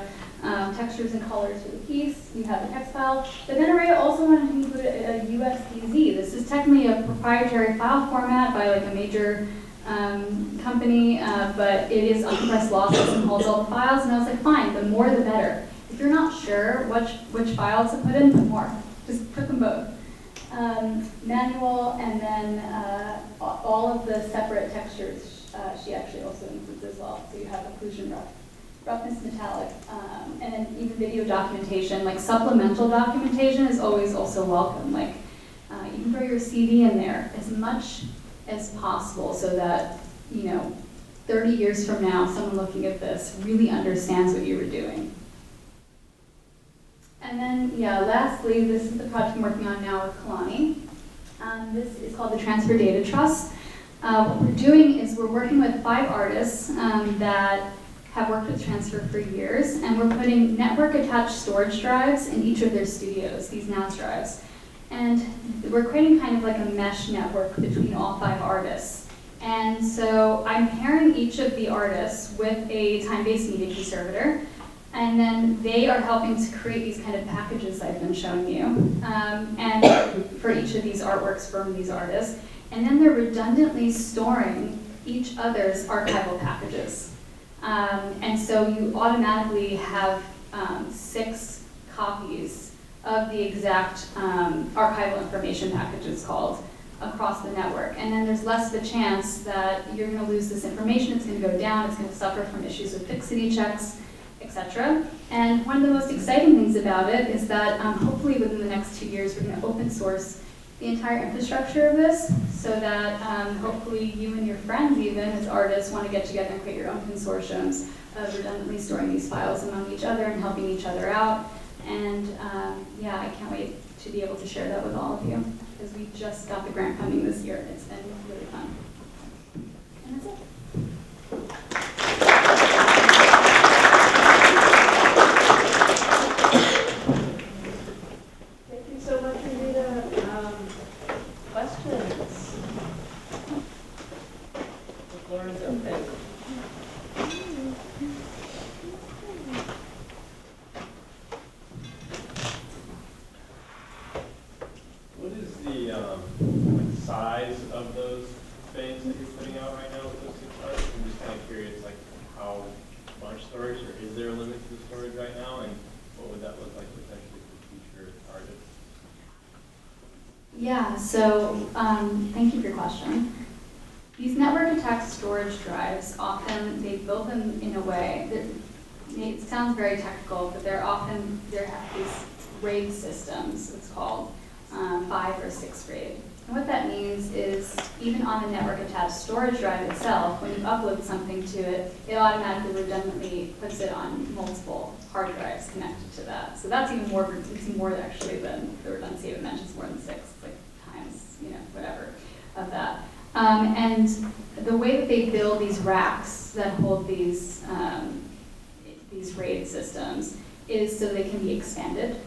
textures and colors for the piece. You have the text file. But then Auriea also wanted to include a USDZ. This is technically a proprietary file format by like a major company, but it is uncompressed lossless and holds all the files. And I was like, fine, the more the better. If you're not sure which files to put in, put more. Just put them both. Manual, and then all of the separate textures she actually also includes as well. So you have occlusion, roughness, metallic, and then even video documentation. Like supplemental documentation is always also welcome. Like you can throw your CV in there as much as possible so that 30 years from now, someone looking at this really understands what you were doing. And then, lastly, this is the project I'm working on now with Kalani. This is called the Transfer Data Trust. What we're doing is we're working with 5 artists that have worked with transfer for years, and we're putting network-attached storage drives in each of their studios, these NAS drives. And we're creating kind of like a mesh network between all 5 artists. And so I'm pairing each of the artists with a time-based media conservator, and then they are helping to create these kind of packages I've been showing you, and for each of these artworks from these artists. And then they're redundantly storing each other's archival packages. And so you automatically have 6 copies of the exact archival information packages called across the network. And then there's less of a chance that you're going to lose this information, it's going to go down, it's going to suffer from issues with fixity checks, etc. And one of the most exciting things about it is that hopefully within the next 2 years we're going to open source the entire infrastructure of this so that hopefully you and your friends even as artists want to get together and create your own consortiums of redundantly storing these files among each other and helping each other out. And I can't wait to be able to share that with all of you because we just got the grant funding this year. It's been really fun. And that's it. Questions? The floor is open. What is the size of those things that you're putting out right now with those 6 artists? I'm just kind of curious, like how much storage, or is there a limit to the storage right now, and what would that look like potentially for future artists? Yeah, so thank you for your question. These network-attached storage drives, often they build them in a way that it sounds very technical, but they have these RAID systems, it's called, 5 or 6 RAID. And what that means is even on the network-attached storage drive itself, when you upload something to it, it automatically redundantly puts it on multiple hard drives connected to that. So that's even more, it's more actually than the redundancy. It mentions more than 6, it's like times, whatever of that. And the way that they build these racks that hold these RAID systems is so they can be expanded.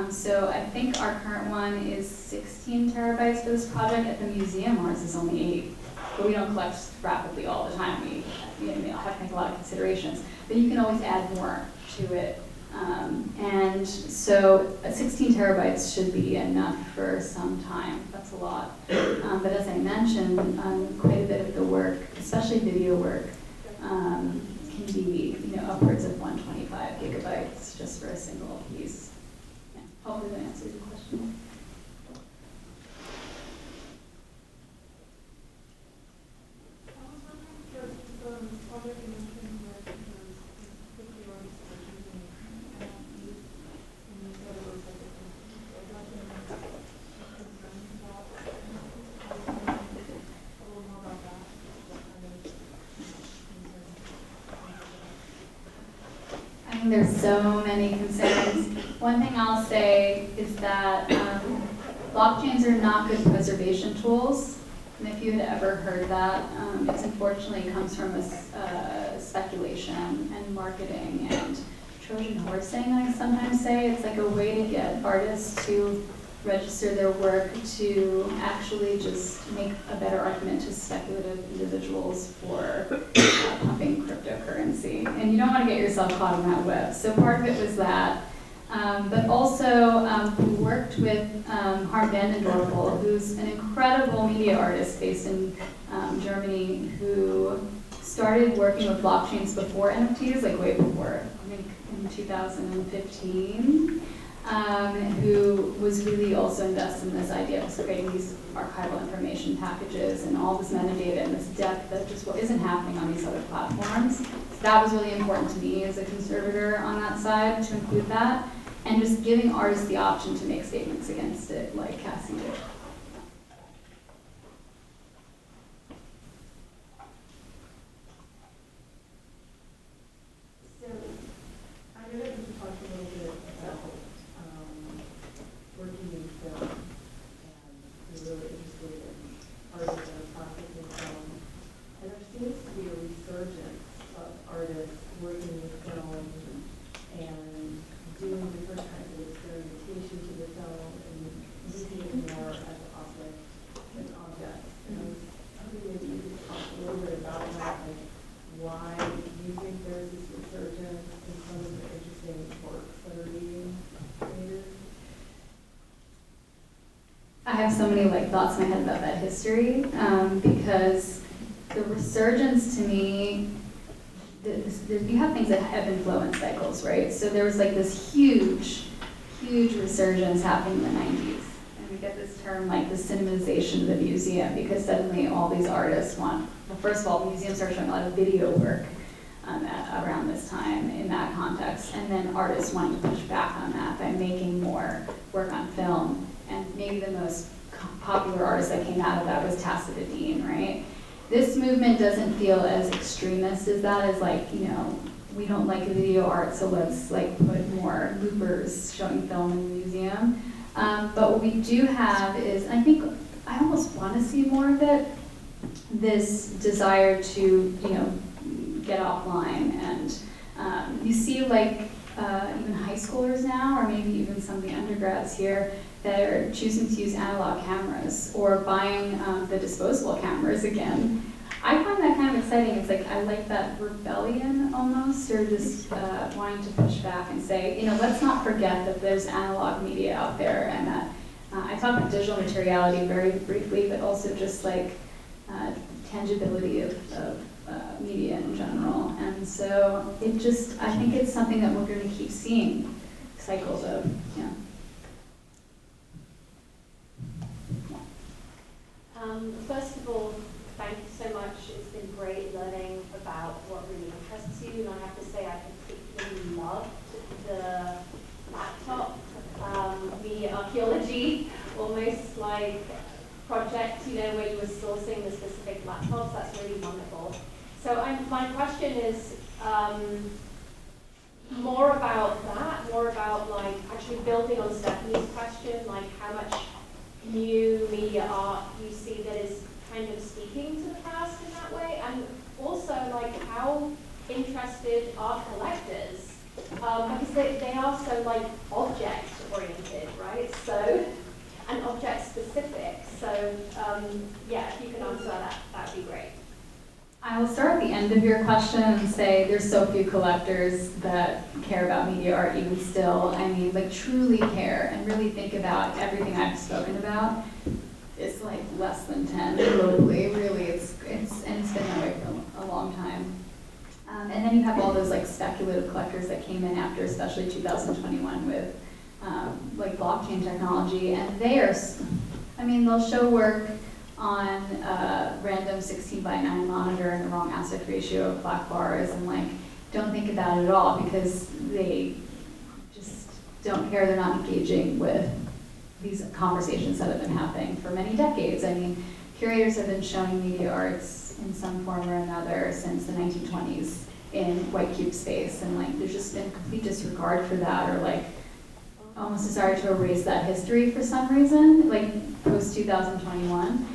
So I think our current one is 16 terabytes for this project. At the museum, ours is only 8. But we don't collect rapidly all the time. We have to make a lot of considerations. But you can always add more to it. And so 16 terabytes should be enough for some time. That's a lot. But as I mentioned, quite a bit of the work, especially video work, can be upwards of 125 gigabytes just for a single piece. Yeah, hopefully that answers your question. there's so many concerns. One thing I'll say is that blockchains are not good preservation tools. And if you had ever heard that, it unfortunately comes from speculation and marketing and Trojan horsing, I sometimes say. It's like a way to get artists to register their work to actually just make a better argument to speculative individuals for pumping cryptocurrency. And you don't want to get yourself caught in that web. So part of it was that. But also, we worked with Harm Vandendorfel, who's an incredible media artist based in Germany, who started working with blockchains before NFTs, like way before, I think in 2015, who was really also invested in this idea of creating these archival information packages and all this metadata and this depth that just isn't happening on these other platforms. So that was really important to me as a conservator on that side to include that. And just giving artists the option to make statements against it, like Cassie did. So, I know that you talked a little bit about working in film, and you're really interested in artists that are processing film. And there seems to be a resurgence of artists working in film and doing different kinds of experimentation to the film and using it more as an object. And I was hoping maybe you could talk a little bit about that, like why you think there's this resurgence in some of the interesting works that are being created. I have so many thoughts in my head about that history because the resurgence to me, you have things that ebb and flow in cycles, right? So there was this huge resurgence happening in the 90s. And we get this term the cinematization of the museum because suddenly all these artists want, well, first of all, museums are showing a lot of video work around this time in that context. And then artists wanting to push back on that by making more work on film. And maybe the most popular artist that came out of that was Tacita Dean, right? This movement doesn't feel as extremist as that, as we don't like video art, so let's put more loopers showing film in the museum. But what we do have is, I think I almost want to see more of it, this desire to, get offline. And you see even high schoolers now, or maybe even some of the undergrads here, that are choosing to use analog cameras or buying the disposable cameras again. I find that kind of exciting. It's I like that rebellion almost, or just wanting to push back and say, let's not forget that there's analog media out there, and that I talk about digital materiality very briefly, but also just tangibility of media in general. And so I think it's something that we're going to keep seeing cycles of, First of all, thank you so much. It's been great learning about what really interests you. And I have to say, I particularly loved the laptop media archaeology, almost project, where you were sourcing the specific laptops. That's really wonderful. So my question is more about that, more about actually building on Stephanie's question, how much new media art you see that is kind of speaking to the past in that way, and also how interested are collectors, because they are so object oriented, right? So, and object specific. So if you can answer that, that'd be great. I will start at the end of your question and say there's so few collectors that care about media art even still. I mean, truly care and really think about everything I've spoken about. It's less than 10 globally, really. It's been that way for a long time. And then you have all those speculative collectors that came in after, especially 2021 with blockchain technology, and they'll show work on a random 16:9 monitor and the wrong aspect ratio of black bars, and don't think about it at all because they just don't care. They're not engaging with these conversations that have been happening for many decades. I mean, curators have been showing media arts in some form or another since the 1920s. in white cube space, and like there's just been complete disregard for that, or like almost desire to erase that history for some reason, like post 2021.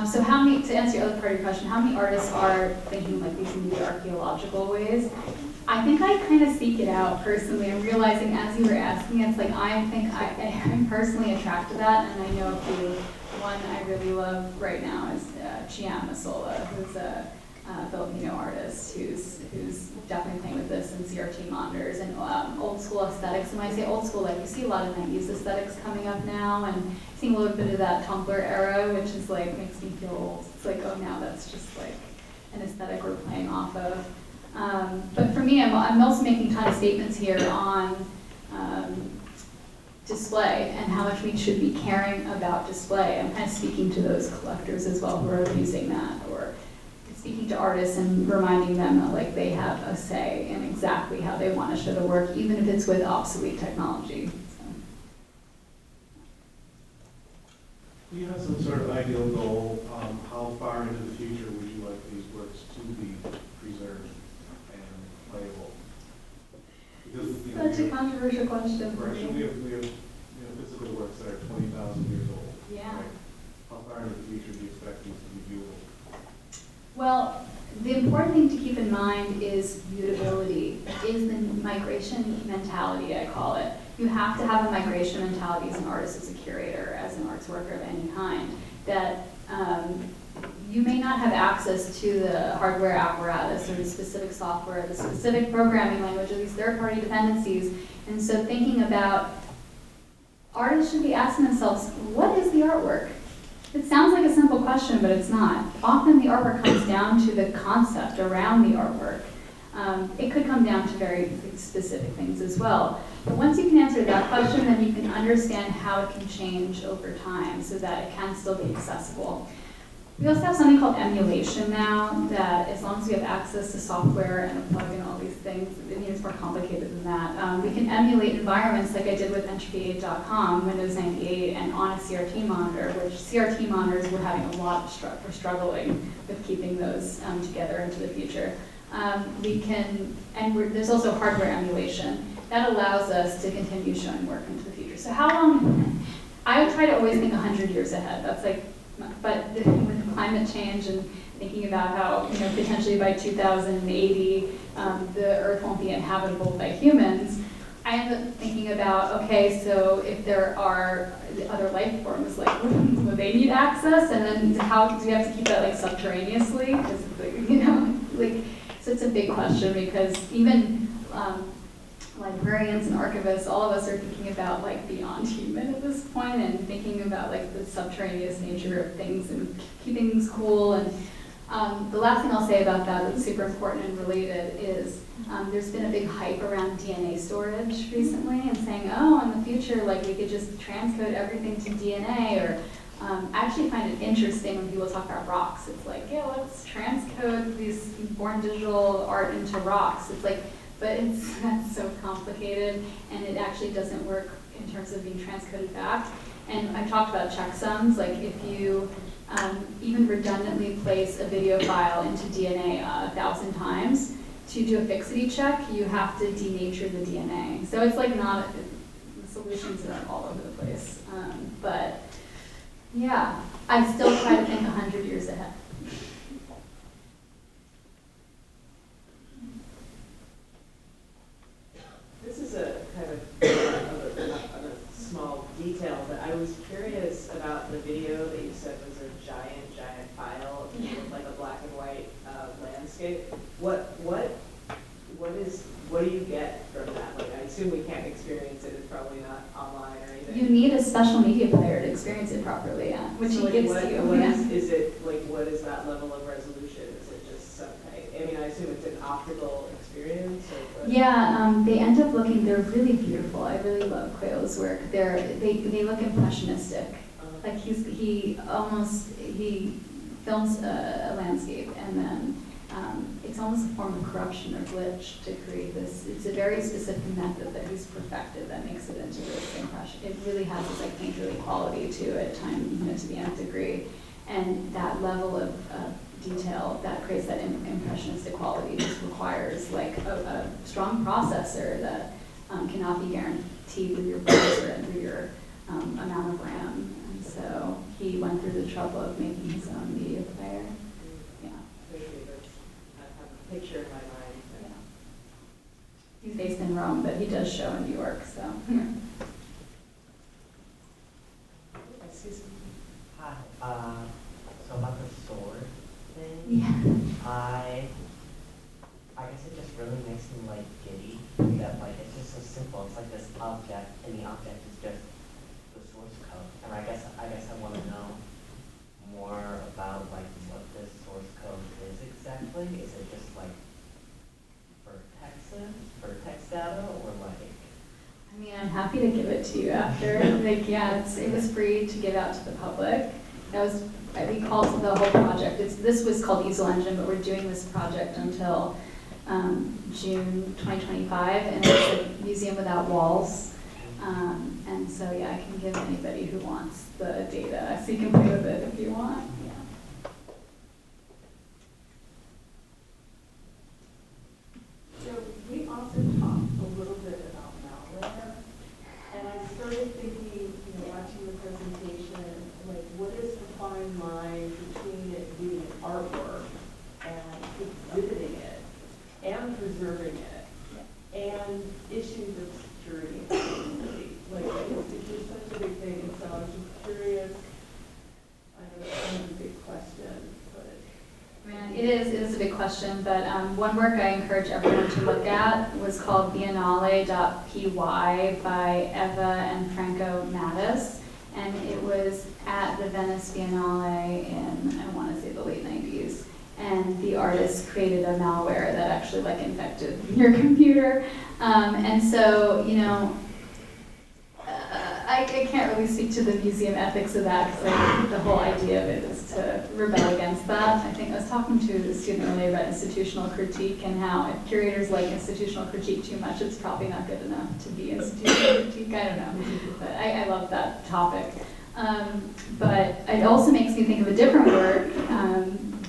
So how many, to answer your other part of your question, how many artists are thinking like these new archaeological ways? I think I kind of seek it out personally. I'm realizing as you were asking, it's like I'm personally attracted to that, and I know a few. One I really love right now is Chiam Masola, who's a Filipino artist who's definitely playing with this and CRT monitors and old school aesthetics. And when I say old school, like you see a lot of 90s aesthetics coming up now, and seeing a little bit of that Tumblr era, which is like makes me feel old. It's like, oh, now that's just like an aesthetic we're playing off of. But for me, I'm also making a ton of statements here on display and how much we should be caring about display. I'm kind of speaking to those collectors as well who are using that, or speaking to artists and reminding them that like they have a say in exactly how they want to show the work, even if it's with obsolete technology. So. Do you have some sort of ideal goal? How far into the future would you like these works to be preserved and playable? Because, Such a controversial question. We have physical works that are 20,000 years old. Yeah. Right? How far into the future do you expect these to be viewable? Well, the important thing to keep in mind is mutability, is the migration mentality, I call it. You have to have a migration mentality as an artist, as a curator, as an arts worker of any kind, that you may not have access to the hardware apparatus or the specific software, the specific programming language, or these third-party dependencies. And so thinking about, artists should be asking themselves, what is the artwork? It sounds like a simple question, but it's not. Often the artwork comes down to the concept around the artwork. It could come down to very specific things as well. But once you can answer that question, then you can understand how it can change over time so that it can still be accessible. We also have something called emulation now, that as long as we have access to software and a plug and all these things, it's more complicated than that. We can emulate environments like I did with entropy8.com, Windows 98, and on a CRT monitor, which CRT monitors we're having a lot of we're struggling with keeping those together into the future. There's also hardware emulation. That allows us to continue showing work into the future. So how long? I would try to always think 100 years ahead. That's like, but with climate change and thinking about how, potentially by 2080, the Earth won't be inhabitable by humans, I end up thinking about, okay, so if there are other life forms, like, will they need access? And then how do we have to keep that like subterraneously? Because, so it's a big question, because even librarians and archivists, all of us are thinking about like beyond human at this point, and thinking about like the subterraneous nature of things and keeping things cool. And the last thing I'll say about that that's super important and related is there's been a big hype around DNA storage recently, and saying, oh, in the future, like we could just transcode everything to DNA, or I actually find it interesting when people talk about rocks. It's like, yeah, let's transcode these born digital art into rocks. It's like, but that's so complicated, and it actually doesn't work in terms of being transcoded back. And I've talked about checksums, like if you even redundantly place a video file into DNA 1,000 times, to do a fixity check, you have to denature the DNA. So it's like not, the solutions are all over the place. But yeah, I still try to think 100 years ahead. This is a kind of a small detail, but I was curious about the video that you said was a giant file. It looked like a black and white landscape. What do you get from that? Like, I assume we can't experience it. It's probably not online or anything. You need a special media player to experience it properly, yeah, which so he gives to you. What is that level of resolution? Is it just some? I mean, I assume it's an optical experience. Or what? Yeah, they end up looking. They're really beautiful. I really love Quayle's work. They look impressionistic. Like he films a landscape, and then it's almost a form of corruption or glitch to create this. It's a very specific method that he's perfected that makes it into this impression. It really has this painterly quality to it, to the nth degree. And that level of detail that creates that impressionistic quality. It just requires like a strong processor that cannot be guaranteed with your browser and through your amount of RAM. And so he went through the trouble of making his own media player. Yeah. I have a picture in my mind. Yeah. He's based in Rome, but he does show in New York, so. Hi. So about the sword thing, Yeah. I guess it just really makes me like giddy that like it's just so simple. It's like this object, and the object is just the source code. And I guess I want to know more about like what this source code is exactly. Is it just like for text data, or like? I mean, I'm happy to give it to you after. Like, yeah, it was free to give out to the public. That was, we called the whole project. This was called Easel Engine, but we're doing this project until June 2025, and it's a museum without walls. And so, yeah, I can give anybody who wants the data, so you can play with it if you want. Yeah. So we also talked a little bit about malware, and I started thinking, watching the presentation, like, what is the fine line between it being artwork and exhibiting it and preserving it and issues of security and safety? Like, it's just such a big thing, and so I was just curious. I know it's kind of a big question, but. Man, it is a big question, but one work I encourage everyone to look at was called Biennale.py by Eva and Franco Mattis, and it was at the Venice Biennale in, I want to say, the late 90s. And the artist created a malware that actually like infected your computer. And so, I can't really speak to the museum ethics of that, because I think the whole idea of it is to rebel against that. I think I was talking to the student earlier about institutional critique and how if curators like institutional critique too much, it's probably not good enough to be institutional critique. I don't know, but I love that topic. But it also makes me think of a different work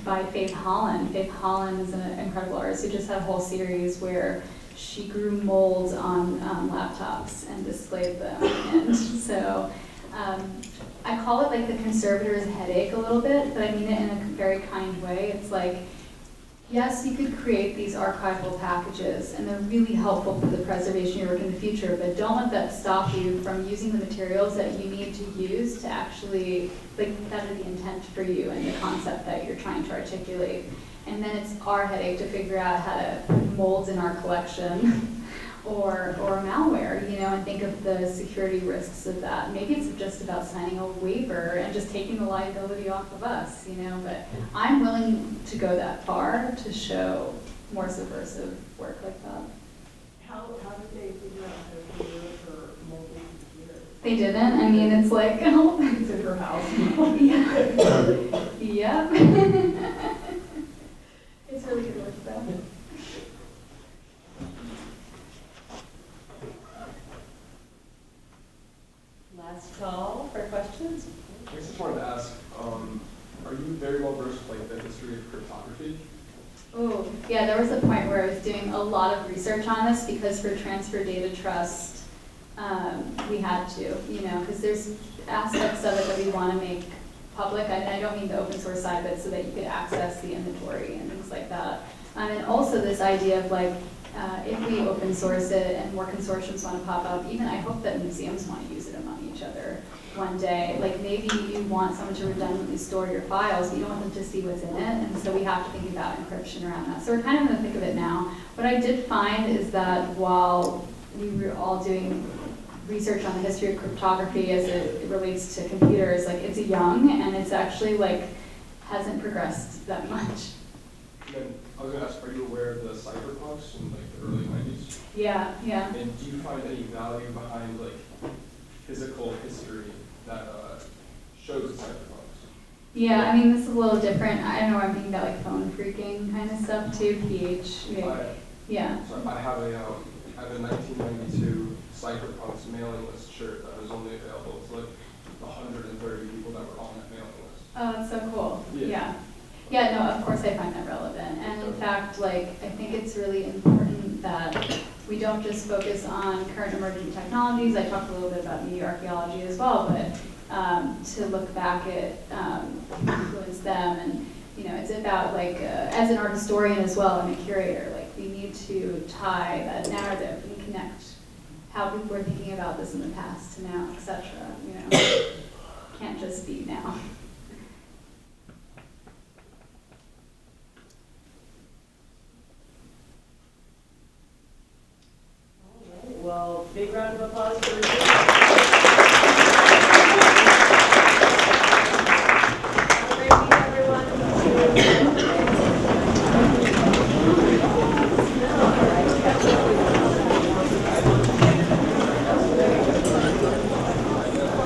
by Faith Holland. Faith Holland is an incredible artist who just had a whole series where she grew molds on laptops and displayed them. And so I call it like the conservator's headache a little bit, but I mean it in a very kind way. It's like, yes, you could create these archival packages, and they're really helpful for the preservation of your work in the future, but don't let that stop you from using the materials that you need to use to actually, like, that are the intent for you and the concept that you're trying to articulate. And then it's our headache to figure out how to put molds in our collection or malware, and think of the security risks of that. Maybe it's just about signing a waiver and just taking the liability off of us, but I'm willing to go that far to show more subversive work like that. How did they figure out how to do it for mobile computers? They didn't. I mean, it's like, oh, It's in her house. yeah. Yep. It's really good work, though. Last call for questions. I just wanted to ask, are you very well versed with like the history of cryptography? Oh, yeah, there was a point where I was doing a lot of research on this because for transfer data trust, we had to, because there's aspects of it that we want to make public. I don't mean the open source side, but so that you could access the inventory and things like that. And also this idea of like, if we open source it and more consortiums want to pop up, even I hope that museums want to use it among each other one day. Like maybe you want someone to redundantly store your files, but you don't want them to see what's in it, and so we have to think about encryption around that. So we're kind of in the thick of it now. What I did find is that while we were all doing research on the history of cryptography as it relates to computers, like it's young and it's actually like hasn't progressed that much. And then I was going to ask, are you aware of the cypherpunks in like the early 90s? Yeah, yeah. And do you find any value behind like physical history that shows the cypherpunks? Yeah, I mean, this is a little different. I don't know, I'm thinking about like phone freaking kind of stuff too, PH. Yeah. So I have a 1992 cypherpunks mailing list shirt that was only available to like 130 people that were on that mailing list. Oh, that's so cool. Yeah. Yeah, no, of course I find that relevant. And in fact, like, I think it's really important that we don't just focus on current emerging technologies. I talked a little bit about media archaeology as well, but to look back at influence them. And, you know, it's about, like, as an art historian as well and a curator, like, we need to tie that narrative and connect how people were thinking about this in the past to now, etc. You know, can't just be now. Well, big round of applause for